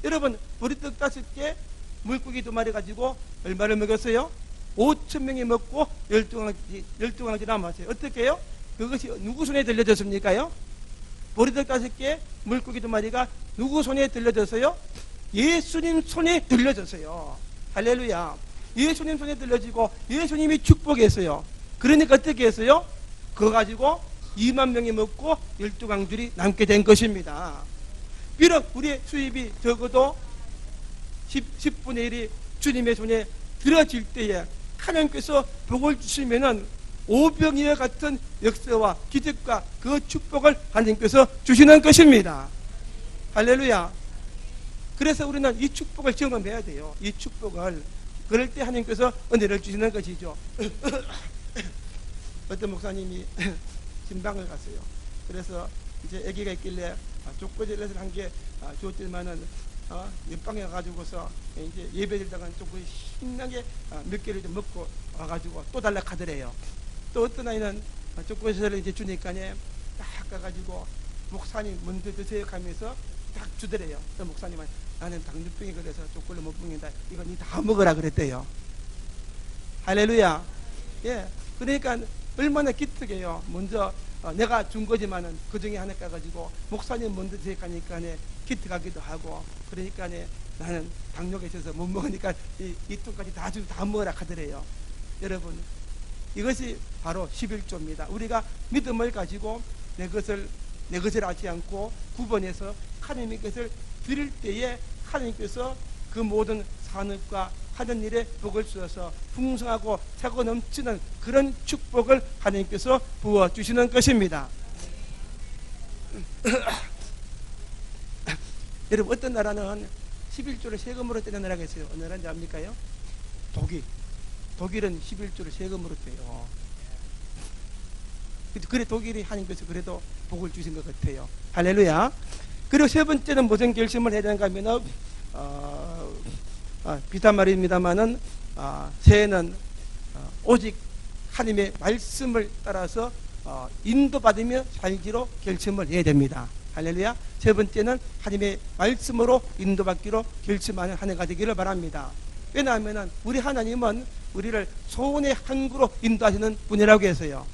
여러분, 보리떡 5개, 물고기 2마리 가지고 얼마를 먹였어요? 5,000명이 먹고 12강지 남았어요. 어떻게 해요? 그것이 누구 손에 들려졌습니까요? 보리떡 5개, 물고기 2마리가 누구 손에 들려졌어요? 예수님 손에 들려졌어요. 할렐루야. 예수님 손에 들려지고 예수님이 축복했어요. 그러니까 어떻게 했어요? 그거 가지고 2만 명이 먹고 12강줄이 남게 된 것입니다. 비록 우리의 수입이 적어도 10분의 1이 주님의 손에 들어질 때에 하나님께서 복을 주시면은 오병이와 같은 역사와 기적과 그 축복을 하나님께서 주시는 것입니다. 할렐루야. 그래서 우리는 이 축복을 경험해야 돼요. 이 축복을. 그럴 때 하나님께서 은혜를 주시는 것이죠. 어떤 목사님이 신방을 갔어요. 그래서 이제 아기가 있길래 족보제를 한 게 줬지만은 옆방에 가가지고서 이제 예배드리다가 조금 신나게 몇 개를 좀 먹고 와가지고 또 달라 하더래요. 또 어떤 아이는 족보제를 이제 주니까네 딱 가가지고 목사님 먼저 드세요 하면서 딱 주더래요. 또 목사님은 나는 당뇨병이 걸려서 족골로 못 먹는다. 이거 니 다 먹으라 그랬대요. 할렐루야. 예. 그러니까 얼마나 기특해요. 먼저 내가 준 거지만은 그 중에 하나 까가지고 목사님 먼저 제가니까 기특하기도 하고 그러니까 나는 당뇨가 있어서 못 먹으니까 이 통까지 다 먹으라 하더래요. 여러분, 이것이 바로 11조입니다. 우리가 믿음을 가지고 내 것을 하지 않고 구분해서 하나님의 것을 드릴 때에 하나님께서 그 모든 산업과 하는 일에 복을 주셔서 풍성하고 차고 넘치는 그런 축복을 하나님께서 부어주시는 것입니다. 여러분, 어떤 나라는 11조를 세금으로 떼는 나라가 있어요. 어느 나라인지 압니까요? 독일은 11조를 세금으로 떼요. 그래 독일이 하나님께서 그래도 복을 주신 것 같아요. 할렐루야. 그리고 세 번째는 무슨 결심을 해야 되는가 하면은 비슷한 말입니다만은 새해는 오직 하나님의 말씀을 따라서 인도받으며 살기로 결심을 해야 됩니다. 할렐루야. 세 번째는 하나님의 말씀으로 인도받기로 결심하는 한 해가 되기를 바랍니다. 왜냐하면 우리 하나님은 우리를 소원의 항구로 인도하시는 분이라고 해서요.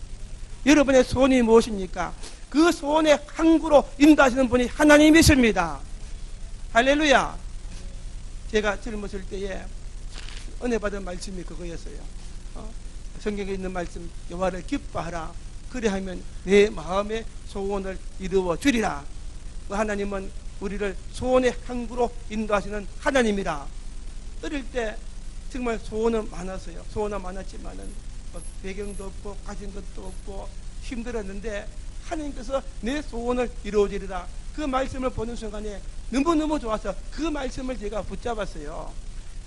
여러분의 소원이 무엇입니까? 그 소원의 항구로 인도하시는 분이 하나님이십니다. 할렐루야. 제가 젊었을 때에 은혜 받은 말씀이 그거였어요. 성경에 있는 말씀, 여호와를 기뻐하라. 그리하면 내 마음의 소원을 이루어 주리라. 그 하나님은 우리를 소원의 항구로 인도하시는 하나님이라. 어릴 때 정말 소원은 많았어요. 소원은 많았지만은 배경도 없고 가진 것도 없고 힘들었는데 하나님께서 내 소원을 이루어주리라. 그 말씀을 보는 순간에 너무너무 좋아서 그 말씀을 제가 붙잡았어요.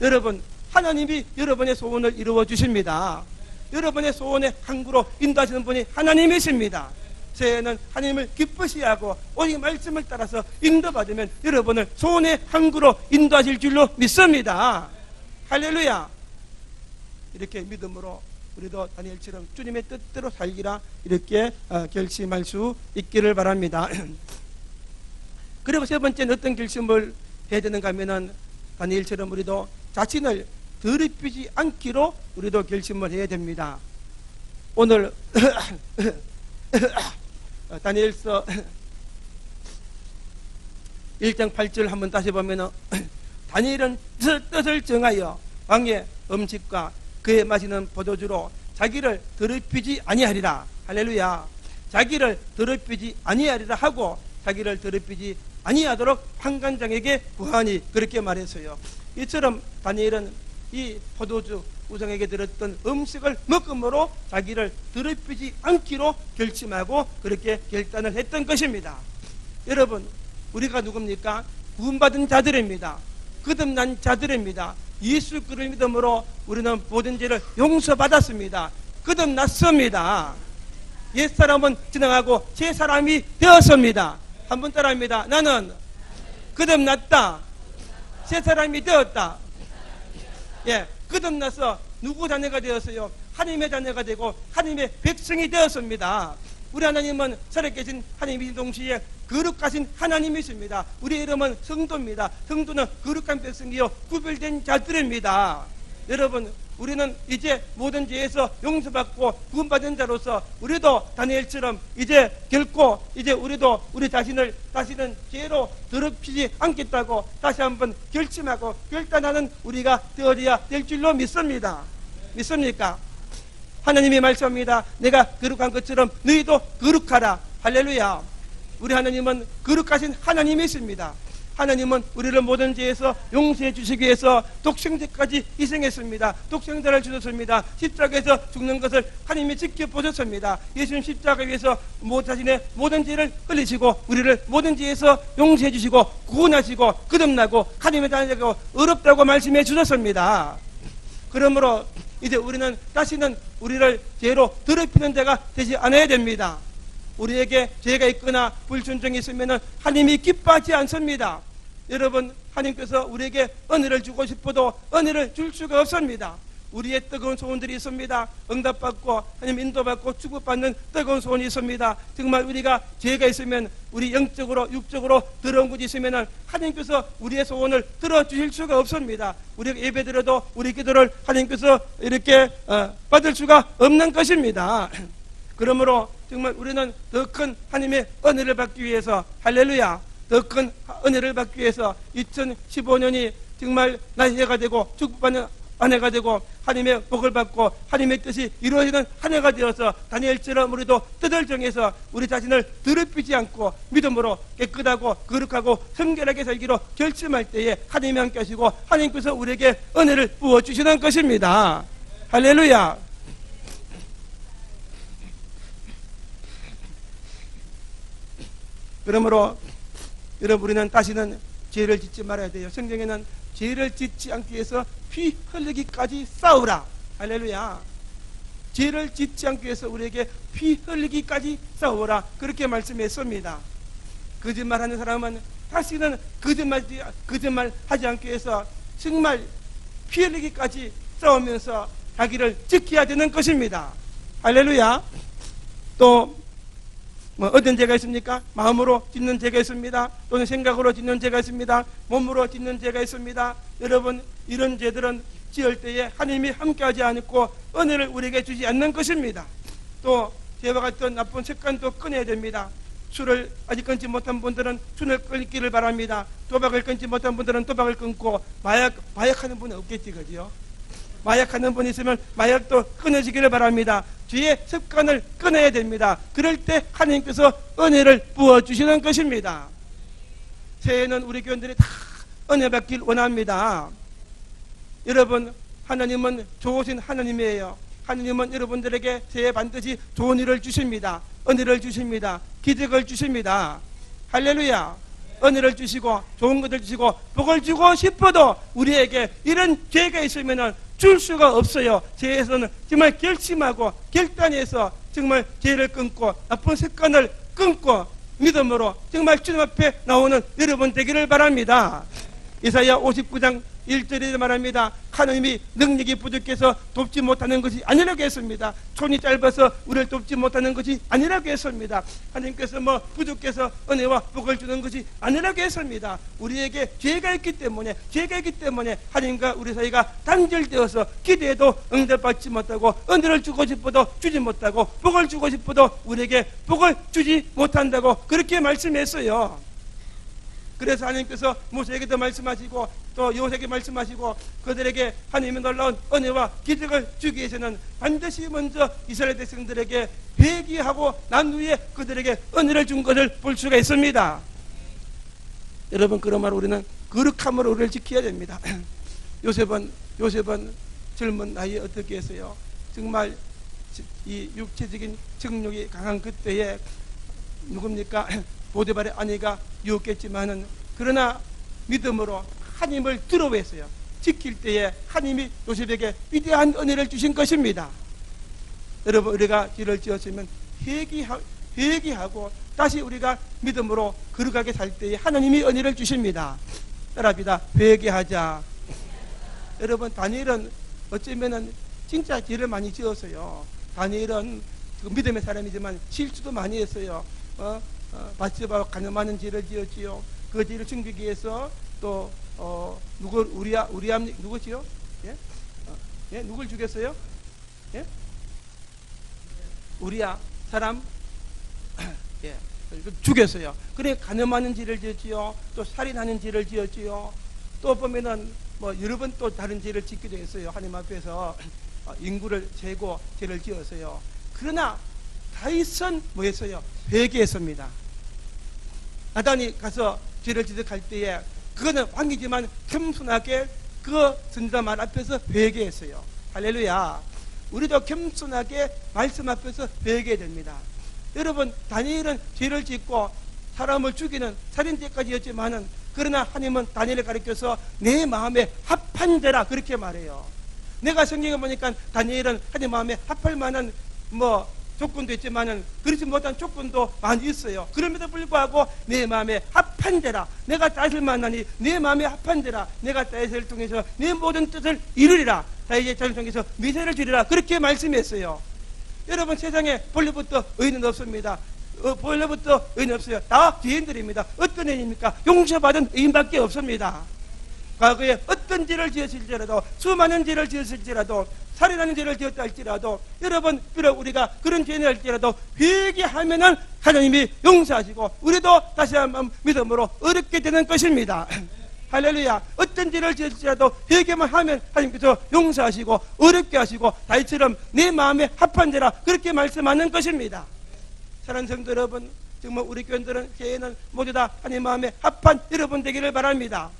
여러분, 하나님이 여러분의 소원을 이루어 주십니다. 여러분의 소원의 항구로 인도하시는 분이 하나님이십니다. 새해는 하나님을 기쁘시 하고 오직 말씀을 따라서 인도받으면 여러분을 소원의 항구로 인도하실 줄로 믿습니다. 할렐루야. 이렇게 믿음으로 우리도 다니엘처럼 주님의 뜻대로 살기라 이렇게 결심할 수 있기를 바랍니다. 그리고 세 번째는 어떤 결심을 해야 되는가 하면은 다니엘처럼 우리도 자신을 더럽히지 않기로 우리도 결심을 해야 됩니다. 오늘 다니엘서 1장 8절 한번 다시 보면은 다니엘은 뜻을 정하여 왕의 음식과 그의 마시는 포도주로 자기를 더럽히지 아니하리라. 할렐루야. 자기를 더럽히지 아니하리라 하고 자기를 더럽히지 아니하도록 환관장에게 구하니 그렇게 말했어요. 이처럼 다니엘은 이 포도주 우상에게 들었던 음식을 먹음으로 자기를 더럽히지 않기로 결심하고 그렇게 결단을 했던 것입니다. 여러분, 우리가 누굽니까? 구원받은 자들입니다. 거듭난 자들입니다. 예수 그리스도를 믿음으로 우리는 모든 죄를 용서받았습니다. 거듭났습니다. 옛사람은 지나가고 새 사람이 되었습니다. 한번 따라합니다. 나는 거듭났다. 새 사람이 되었다. 예, 거듭나서 누구 자녀가 되었어요? 하나님의 자녀가 되고 하나님의 백성이 되었습니다. 우리 하나님은 살아계신 하나님이신 동시에 거룩하신 하나님이십니다. 우리 이름은 성도입니다. 성도는 거룩한 백성이요 구별된 자들입니다. 여러분, 우리는 이제 모든 죄에서 용서받고 구원받은 자로서 우리도 다니엘처럼 이제 결코 이제 우리도 우리 자신을 다시는 죄로 더럽히지 않겠다고 다시 한번 결심하고 결단하는 우리가 되어야 될 줄로 믿습니다. 믿습니까? 하나님이 말씀합니다. 내가 거룩한 것처럼 너희도 거룩하라. 할렐루야. 우리 하나님은 거룩하신 하나님이십니다. 하나님은 우리를 모든 죄에서 용서해 주시기 위해서 독생자까지 희생했습니다. 독생자를 주셨습니다. 십자가에서 죽는 것을 하나님이 지켜보셨습니다. 예수님 십자가 위에서 자신의 모든 죄를 흘리시고 우리를 모든 죄에서 용서해 주시고 구원하시고 거듭나고 하나님의 자녀가 어렵다고 말씀해 주셨습니다. 그러므로 이제 우리는 다시는 우리를 죄로 더럽히는 자가 되지 않아야 됩니다. 우리에게 죄가 있거나 불순종이 있으면 하나님이 기뻐하지 않습니다. 여러분, 하나님께서 우리에게 은혜를 주고 싶어도 은혜를 줄 수가 없습니다. 우리의 뜨거운 소원들이 있습니다. 응답받고 하나님 인도받고 축복받는 뜨거운 소원이 있습니다. 정말 우리가 죄가 있으면 우리 영적으로 육적으로 더러운 것이 있으면 하나님께서 우리의 소원을 들어주실 수가 없습니다. 우리가 예배드려도 우리 기도를 하나님께서 이렇게 받을 수가 없는 것입니다. 그러므로 정말 우리는 더 큰 하나님의 은혜를 받기 위해서 할렐루야, 더 큰 은혜를 받기 위해서 2015년이 정말 나의 해가 되고 축복받는 한 해가 되고 하나님의 복을 받고 하나님의 뜻이 이루어지는 한 해가 되어서 다니엘처럼 우리도 뜻을 정해서 우리 자신을 더럽히지 않고 믿음으로 깨끗하고 거룩하고 성결하게 살기로 결심할 때에 하나님이 함께 하시고 하나님께서 우리에게 은혜를 부어주시는 것입니다. 할렐루야. 그러므로 여러분, 우리는 다시는 죄를 짓지 말아야 돼요. 성경에는 죄를 짓지 않기 위해서 피 흘리기까지 싸우라. 할렐루야. 죄를 짓지 않기 위해서 우리에게 피 흘리기까지 싸우라. 그렇게 말씀했습니다. 거짓말하는 사람은 다시는 거짓말하지 않기 위해서 정말 피 흘리기까지 싸우면서 자기를 지켜야 되는 것입니다. 할렐루야. 또 어떤 죄가 있습니까? 마음으로 짓는 죄가 있습니다. 또는 생각으로 짓는 죄가 있습니다. 몸으로 짓는 죄가 있습니다. 여러분, 이런 죄들은 지을 때에 하나님이 함께하지 않고 은혜를 우리에게 주지 않는 것입니다. 또 죄와 같은 나쁜 습관도 끊어야 됩니다. 술을 아직 끊지 못한 분들은 술을 끊기를 바랍니다. 도박을 끊지 못한 분들은 도박을 끊고 마약하는 분은 없겠지, 그죠? 마약하는 분이 있으면 마약도 끊어지기를 바랍니다. 죄의 습관을 끊어야 됩니다. 그럴 때 하나님께서 은혜를 부어주시는 것입니다. 새해에는 우리 교인들이 다 은혜 받길 원합니다. 여러분, 하나님은 좋으신 하나님이에요. 하나님은 여러분들에게 새해 반드시 좋은 일을 주십니다. 은혜를 주십니다. 기적을 주십니다. 할렐루야. 은혜를 주시고 좋은 것을 주시고 복을 주고 싶어도 우리에게 이런 죄가 있으면 줄 수가 없어요. 죄에서는 정말 결심하고 결단해서 정말 죄를 끊고 나쁜 습관을 끊고 믿음으로 정말 주님 앞에 나오는 여러분 되기를 바랍니다. 이사야 59장 1절에 말합니다. 하나님이 능력이 부족해서 돕지 못하는 것이 아니라고 했습니다. 손이 짧아서 우리를 돕지 못하는 것이 아니라고 했습니다. 하나님께서 부족해서 은혜와 복을 주는 것이 아니라고 했습니다. 우리에게 죄가 있기 때문에 하나님과 우리 사이가 단절되어서 기도해도 응답받지 못하고 은혜를 주고 싶어도 주지 못하고 복을 주고 싶어도 우리에게 복을 주지 못한다고 그렇게 말씀했어요. 그래서 하나님께서 모세에게도 말씀하시고 또 요셉에게 말씀하시고 그들에게 하나님의 놀라운 은혜와 기적을 주기 위해서는 반드시 먼저 이스라엘 백성들에게 회개하고 난 후에 그들에게 은혜를 준 것을 볼 수가 있습니다. 여러분, 그러므로 우리는 거룩함으로 우리를 지켜야 됩니다. 요셉은 젊은 나이에 어떻게 했어요? 정말 이 육체적인 정욕이 강한 그때에 누굽니까? 보디발의 아내가 유혹했지만은, 그러나 믿음으로 하나님을 두려워했어요. 지킬 때에 하나님이 요셉에게 위대한 은혜를 주신 것입니다. 여러분, 우리가 죄를 지었으면 회개하고 다시 우리가 믿음으로 거룩하게 살 때에 하나님이 은혜를 주십니다. 따라합니다. 회개하자. 여러분, 다니엘은 어쩌면은 진짜 죄를 많이 지었어요. 다니엘은 믿음의 사람이지만 실수도 많이 했어요. 바스바와 가늠하는 죄를 지었지요. 그 죄를 숨기기 위해서 또 우리암 누구지요? 예? 예? 누굴 죽였어요? 예? 우리야 사람 예. 죽였어요. 그래, 가늠하는 죄를 지었지요. 또 살인하는 죄를 지었지요. 또 보면은 뭐 여러 번 또 다른 죄를 짓기도 했어요. 하나님 앞에서 인구를 재고 죄를 지었어요. 그러나 다윗은 뭐 했어요? 회개했습니다. 나단이 가서 죄를 지적할 때에 그거는 왕이지만 겸손하게 그 선지자 말 앞에서 회개했어요. 할렐루야. 우리도 겸손하게 말씀 앞에서 회개해야 됩니다. 여러분, 다니엘은 죄를 짓고 사람을 죽이는 살인죄까지였지만은, 그러나 하나님은 다니엘을 가리켜서 내 마음에 합한 자라 그렇게 말해요. 내가 성경에 보니까 다니엘은 하나님 마음에 합할 만한 조건도 있지만은 그렇지 못한 조건도 많이 있어요. 그럼에도 불구하고 내 마음에 합한 자라, 내가 다윗을 만나니 내 마음에 합한 자라, 내가 다윗을 통해서 내 모든 뜻을 이루리라, 다윗의 자를 통해서 미세를 주리라, 그렇게 말씀했어요. 여러분, 세상에 본래부터 의인은 없습니다. 본래부터 의인 없어요. 다 죄인들입니다. 어떤 의인입니까? 용서받은 의인밖에 없습니다. 과거에 어떤 죄를 지었을지라도, 수많은 죄를 지었을지라도, 살인하는 죄를 지었다 할지라도, 여러분, 비록 우리가 그런 죄를 할지라도 회개하면은 하나님이 용서하시고 우리도 다시 한번 믿음으로 어렵게 되는 것입니다. 할렐루야. 어떤 죄를 지었을지라도 회개만 하면 하나님께서 용서하시고 어렵게 하시고 다윗처럼 내 마음에 합한 죄라 그렇게 말씀하는 것입니다. 사랑하는 성도 여러분, 정말 우리 교인들은 죄에는 모두 다 하나님 마음에 합한 여러분 되기를 바랍니다.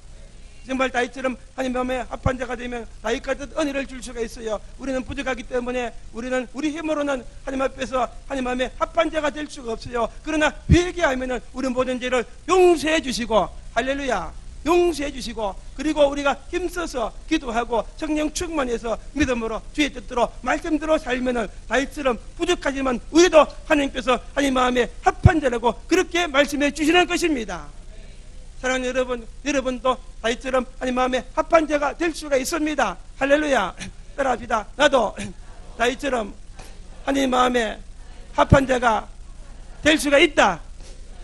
정말 다윗처럼 하나님 마음에 합한 자가 되면 다윗 같은 은혜를 줄 수가 있어요. 우리는 부족하기 때문에 우리는 우리 힘으로는 하나님 앞에서 하나님 마음에 합한 자가 될 수가 없어요. 그러나 회개하면은 우리 모든 죄를 용서해 주시고, 할렐루야, 용서해 주시고, 그리고 우리가 힘써서 기도하고 성령 충만해서 믿음으로 주의 뜻대로 말씀대로 살면은 다윗처럼 부족하지만 우리도 하나님께서 하나님 마음에 합한 자라고 그렇게 말씀해 주시는 것입니다. 사랑하는 여러분, 여러분도 다윗처럼 하나님 마음에 합한 자가 될 수가 있습니다. 할렐루야. 따라합시다. 나도 다윗처럼 하나님 마음에 합한 자가 될 수가 있다.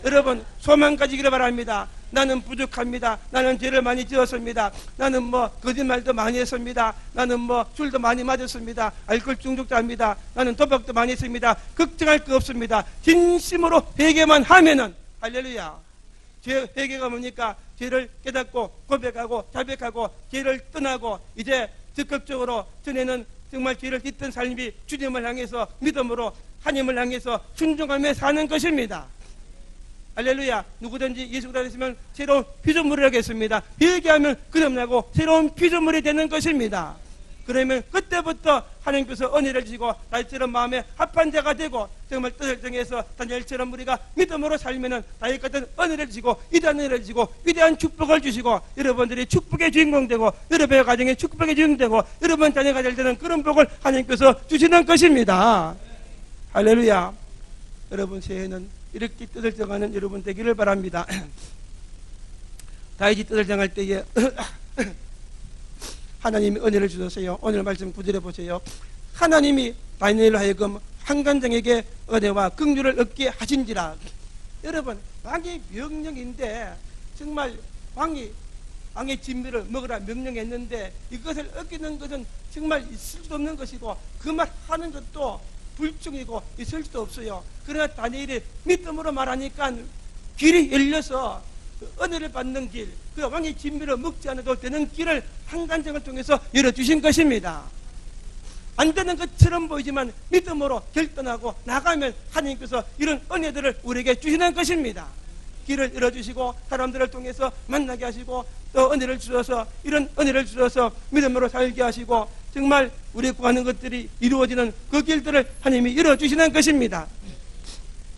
여러분, 소망 가지기를 바랍니다. 나는 부족합니다. 나는 죄를 많이 지었습니다. 나는 거짓말도 많이 했습니다. 나는 술도 많이 마셨습니다. 알코올 중독자입니다. 나는 도박도 많이 했습니다. 걱정할 거 없습니다. 진심으로 회개만 하면은, 할렐루야, 회개가 뭡니까? 죄를 깨닫고 고백하고 자백하고 죄를 떠나고 이제 적극적으로 전에는 정말 죄를 짓던 삶이 주님을 향해서 믿음으로 하나님을 향해서 순종하며 사는 것입니다. 할렐루야. 누구든지 예수 그리스도를 새로운 피조물을 하겠습니다. 회개하면 거듭나고 새로운 피조물이 되는 것입니다. 그러면 그때부터 하나님께서 은혜를 주시고 다윗처럼 마음에 합한 자가 되고 정말 뜻을 정해서 다니엘처럼 우리가 믿음으로 살면은 다윗 같은 은혜를 주시고 위대한 은혜를 주시고 위대한 축복을 주시고 여러분들이 축복의 주인공 되고 여러분의 가정의 축복의 주인공 되고 여러분 자녀가 잘 되는 그런 복을 하나님께서 주시는 것입니다. 할렐루야. 여러분, 새해는 이렇게 뜻을 정하는 여러분 되기를 바랍니다. 다윗이 뜻을 정할 때에 하나님이 은혜를 주셨어요. 오늘 말씀 9절에 보세요. 하나님이 다니엘로 하여금 환관장에게 은혜와 긍휼을 얻게 하신지라. 여러분, 왕의 명령인데 정말 왕의 진미를 먹으라 명령했는데 이것을 어기는 것은 정말 있을 수도 없는 것이고 그 말 하는 것도 불충이고 있을 수도 없어요. 그러나 다니엘이 믿음으로 말하니까 길이 열려서 그 은혜를 받는 길, 그 왕의 진미를 먹지 않아도 되는 길을 환관장을 통해서 열어주신 것입니다. 안 되는 것처럼 보이지만 믿음으로 결단하고 나가면 하나님께서 이런 은혜들을 우리에게 주시는 것입니다. 길을 열어주시고 사람들을 통해서 만나게 하시고 또 은혜를 주셔서 이런 은혜를 주셔서 믿음으로 살게 하시고 정말 우리 구하는 것들이 이루어지는 그 길들을 하나님이 열어주시는 것입니다.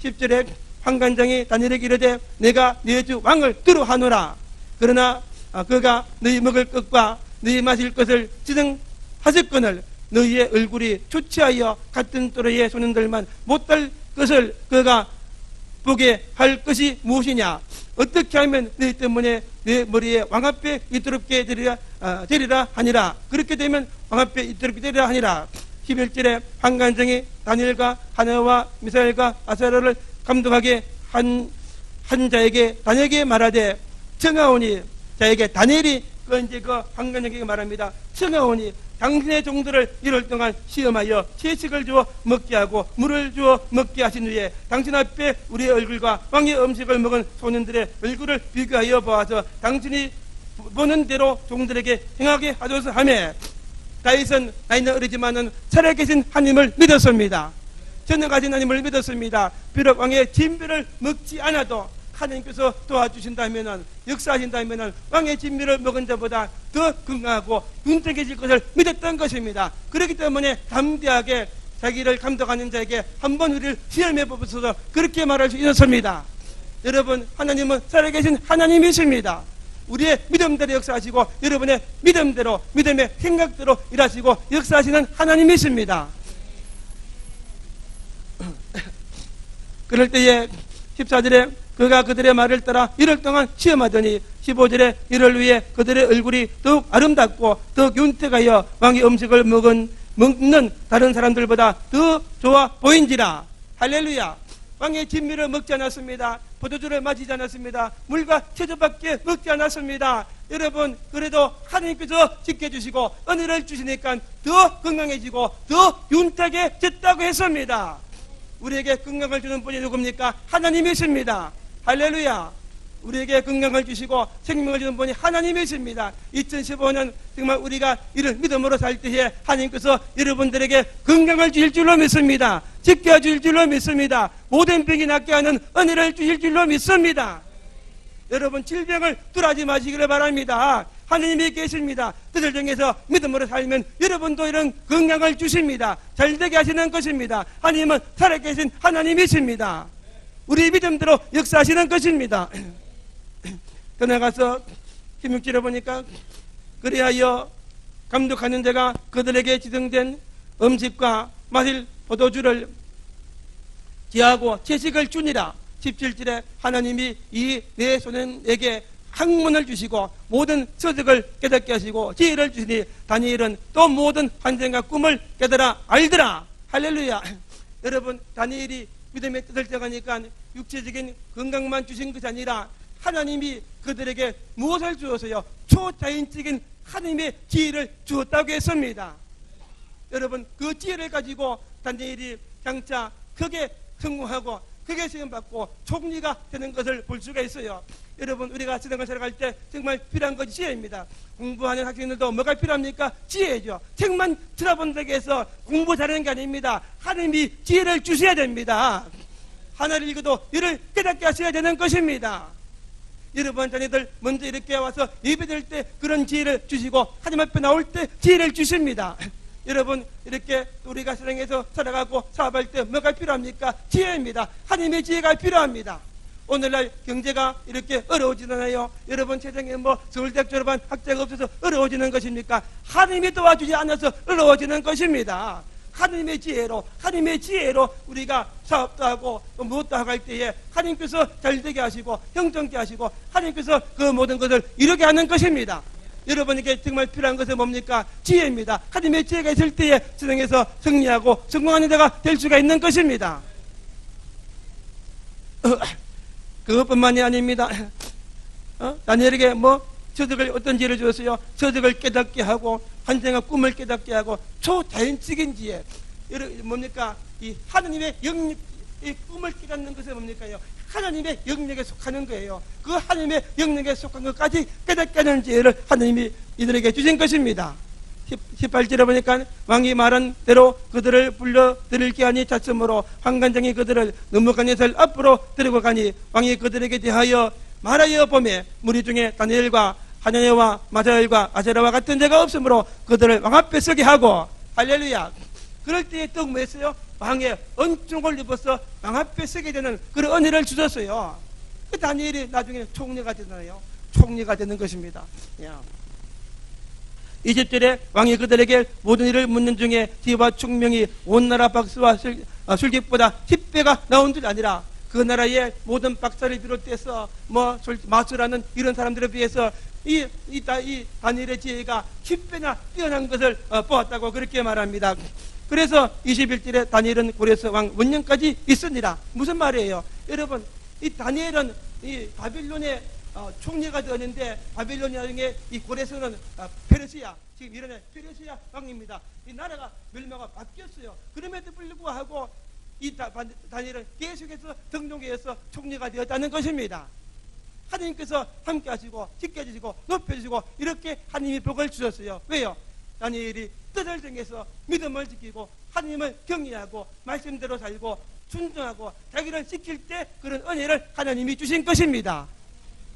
10절에 환관장이 다니엘에게 이르되 내가 네 주 왕을 두루하노라. 그러나 그가 너희 먹을 것과 너희 마실 것을 지정하셨거늘 너희의 얼굴이 초췌하여 같은 또래의 소년들만 못할 것을 그가 보게 할 것이 무엇이냐. 어떻게 하면 너희 때문에 내 머리에 왕 앞에 이토롭게 되리라 하니라. 그렇게 되면 왕 앞에 이토롭게 되리라 하니라. 11절에 환관장이 다니엘과 하나와 미사엘과 아사랴를 감독하게 한 자에게 다니엘에게 말하되 청하오니, 자에게 다니엘이 그 환관장에게 말합니다. 청하오니 당신의 종들을 1월 동안 시험하여 채식을 주어 먹게 하고 물을 주어 먹게 하신 후에 당신 앞에 우리의 얼굴과 왕의 음식을 먹은 소년들의 얼굴을 비교하여 보아서 당신이 보는 대로 종들에게 행하게 하소서 하며, 다윗은 나이는 어리지만은 살아계신 하나님을 믿었습니다. 전능하신 하나님을 믿었습니다. 비록 왕의 진미를 먹지 않아도 하나님께서 도와주신다면은, 역사하신다면은 왕의 진미를 먹은 자보다 더 건강하고 윤택해질 것을 믿었던 것입니다. 그렇기 때문에 담대하게 자기를 감독하는 자에게 한번 우리를 시험해 보소서 그렇게 말할 수 있었습니다. 여러분, 하나님은 살아계신 하나님이십니다. 우리의 믿음대로 역사하시고 여러분의 믿음대로, 믿음의 생각대로 일하시고 역사하시는 하나님이십니다. 그럴 때에 14절에 그가 그들의 말을 따라 1월 동안 시험하더니 15절에 이를 위해 그들의 얼굴이 더욱 아름답고 더욱 윤택하여 왕의 음식을 먹는 다른 사람들보다 더 좋아 보인지라. 할렐루야. 왕의 진미를 먹지 않았습니다. 포도주를 마시지 않았습니다. 물과 채소밖에 먹지 않았습니다. 여러분, 그래도 하나님께서 지켜주시고 은혜를 주시니까 더 건강해지고 더 윤택해졌다고 했습니다. 우리에게 건강을 주는 분이 누굽니까? 하나님이십니다. 할렐루야. 우리에게 건강을 주시고 생명을 주는 분이 하나님이십니다. 2015년 정말 우리가 이를 믿음으로 살 때에 하나님께서 여러분들에게 건강을 주실 줄로 믿습니다. 지켜주실 줄로 믿습니다. 모든 병이 낫게 하는 은혜를 주실 줄로 믿습니다. 여러분, 질병을 뚫하지 마시기를 바랍니다. 하나님이 계십니다. 뜻을 정해서 믿음으로 살면 여러분도 이런 건강을 주십니다. 잘되게 하시는 것입니다. 하나님은 살아계신 하나님이십니다. 우리 믿음대로 역사하시는 것입니다. 더 나가서 16절에 보니까 그리하여 감독하는 자가 그들에게 지정된 음식과 마실 포도주를 제하고 채식을 주니라. 17절에 하나님이 이 네 소년에게 학문을 주시고 모든 서적을 깨닫게 하시고 지혜를 주시니 다니엘은 또 모든 환상과 꿈을 깨달아 알더라. 할렐루야. 여러분, 다니엘이 믿음의 뜻을 정하니까 육체적인 건강만 주신 것이 아니라 하나님이 그들에게 무엇을 주어서요? 초자연적인 하나님의 지혜를 주었다고 했습니다. 여러분, 그 지혜를 가지고 다니엘이 장차 크게 성공하고 크게 시험받고 총리가 되는 것을 볼 수가 있어요. 여러분, 우리가 세상을 살아갈 때 정말 필요한 것이 지혜입니다. 공부하는 학생들도 뭐가 필요합니까? 지혜죠. 책만 들어본다고 해서 공부 잘하는 게 아닙니다. 하나님이 지혜를 주셔야 됩니다. 하나를 읽어도 이를 깨닫게 하셔야 되는 것입니다. 여러분, 자녀들 먼저 이렇게 와서 예배드릴 때 그런 지혜를 주시고 하나님 앞에 나올 때 지혜를 주십니다. 여러분, 이렇게 우리가 세상에서 살아가고 사업할 때 뭐가 필요합니까? 지혜입니다. 하나님의 지혜가 필요합니다. 오늘날 경제가 이렇게 어려워지잖아요. 여러분, 세상에 서울대학 졸업한 학자가 없어서 어려워지는 것입니까? 하나님이 도와주지 않아서 어려워지는 것입니다. 하나님의 지혜로 우리가 사업도 하고 무엇도 하고 할 때에 하나님께서 잘되게 하시고 형통케 하시고 하나님께서 그 모든 것을 이루게 하는 것입니다. 여러분에게 정말 필요한 것은 뭡니까? 지혜입니다. 하나님의 지혜가 있을 때에 세상에서 승리하고 성공하는 자가 될 수가 있는 것입니다. 그것뿐만이 아닙니다. 다니엘에게 서적을 어떤 지혜를 주었어요? 서적을 깨닫게 하고 환상과 꿈을 깨닫게 하고 초자연적인 지혜. 뭡니까? 이 하나님의 영역, 이 꿈을 깨닫는 것은 뭡니까요? 하나님의 영역에 속하는 거예요. 그 하나님의 영역에 속한 것까지 깨닫게 하는 지혜를 하나님이 이들에게 주신 것입니다. 18절에 보니까 왕이 말한 대로 그들을 불러 들을 기한이 찼으므로 환관장이 그들을 너뭇간에서 앞으로 데리고 가니 왕이 그들에게 대하여 말하여 보매 무리 중에 다니엘과 하나냐와 마자엘과 아세라와 같은 자가 없으므로 그들을 왕 앞에 서게 하고 할렐루야. 그럴 때에 또 뭐였어요? 왕의 은총을 입어서 왕 앞에 서게 되는 그런 은혜를 주셨어요. 그 다니엘이 나중에 총리가 되잖아요. 총리가 되는 것입니다. 20절에 왕이 그들에게 모든 일을 묻는 중에 지혜와 총명이 온 나라 박수와 술객보다 10배가 나온 줄 아니라 그 나라의 모든 박사를 비롯해서 마술하는 이런 사람들에 비해서 이 다니엘의 지혜가 10배나 뛰어난 것을 보았다고 그렇게 말합니다. 그래서 21절에 다니엘은 고레스 왕 원년까지 있으니라. 무슨 말이에요? 여러분, 이 다니엘은 이 바빌론의 총리가 되었는데 바빌론의 이 고레스는 페르시아, 지금 이런 페르시아 왕입니다. 이 나라가 멸망가 바뀌었어요. 그럼에도 불구하고 이 다니엘은 계속해서 등록해서 총리가 되었다는 것입니다. 하나님께서 함께 하시고 지켜주시고 높여주시고 이렇게 하나님이 복을 주셨어요. 왜요? 다니엘이 뜻을 정해서 믿음을 지키고 하나님을 경외하고 말씀대로 살고 순종하고 자기를 지킬 때 그런 은혜를 하나님이 주신 것입니다.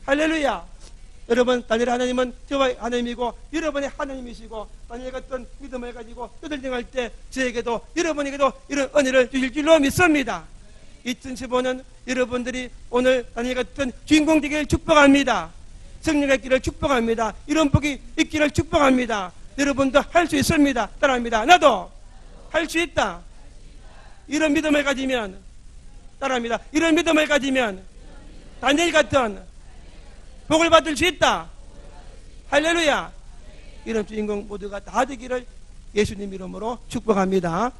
할렐루야. 여러분, 다니엘 하나님은 저와 하나님이고 여러분의 하나님이시고 다니엘 같은 믿음을 가지고 뜻을 정할 때 저에게도 여러분에게도 이런 은혜를 주실 줄로 믿습니다. 2015년 여러분들이 오늘 다니엘 같은 주인공 되기를 축복합니다. 성령의 길을 축복합니다. 이런 복이 있기를 축복합니다. 여러분도 할 수 있습니다. 따라합니다. 나도 할 수 있다. 이런 믿음을 가지면 따라합니다. 이런 믿음을 가지면 다니엘 같은 복을 받을 수 있다. 할렐루야. 이런 주인공 모두가 다 되기를 예수님 이름으로 축복합니다.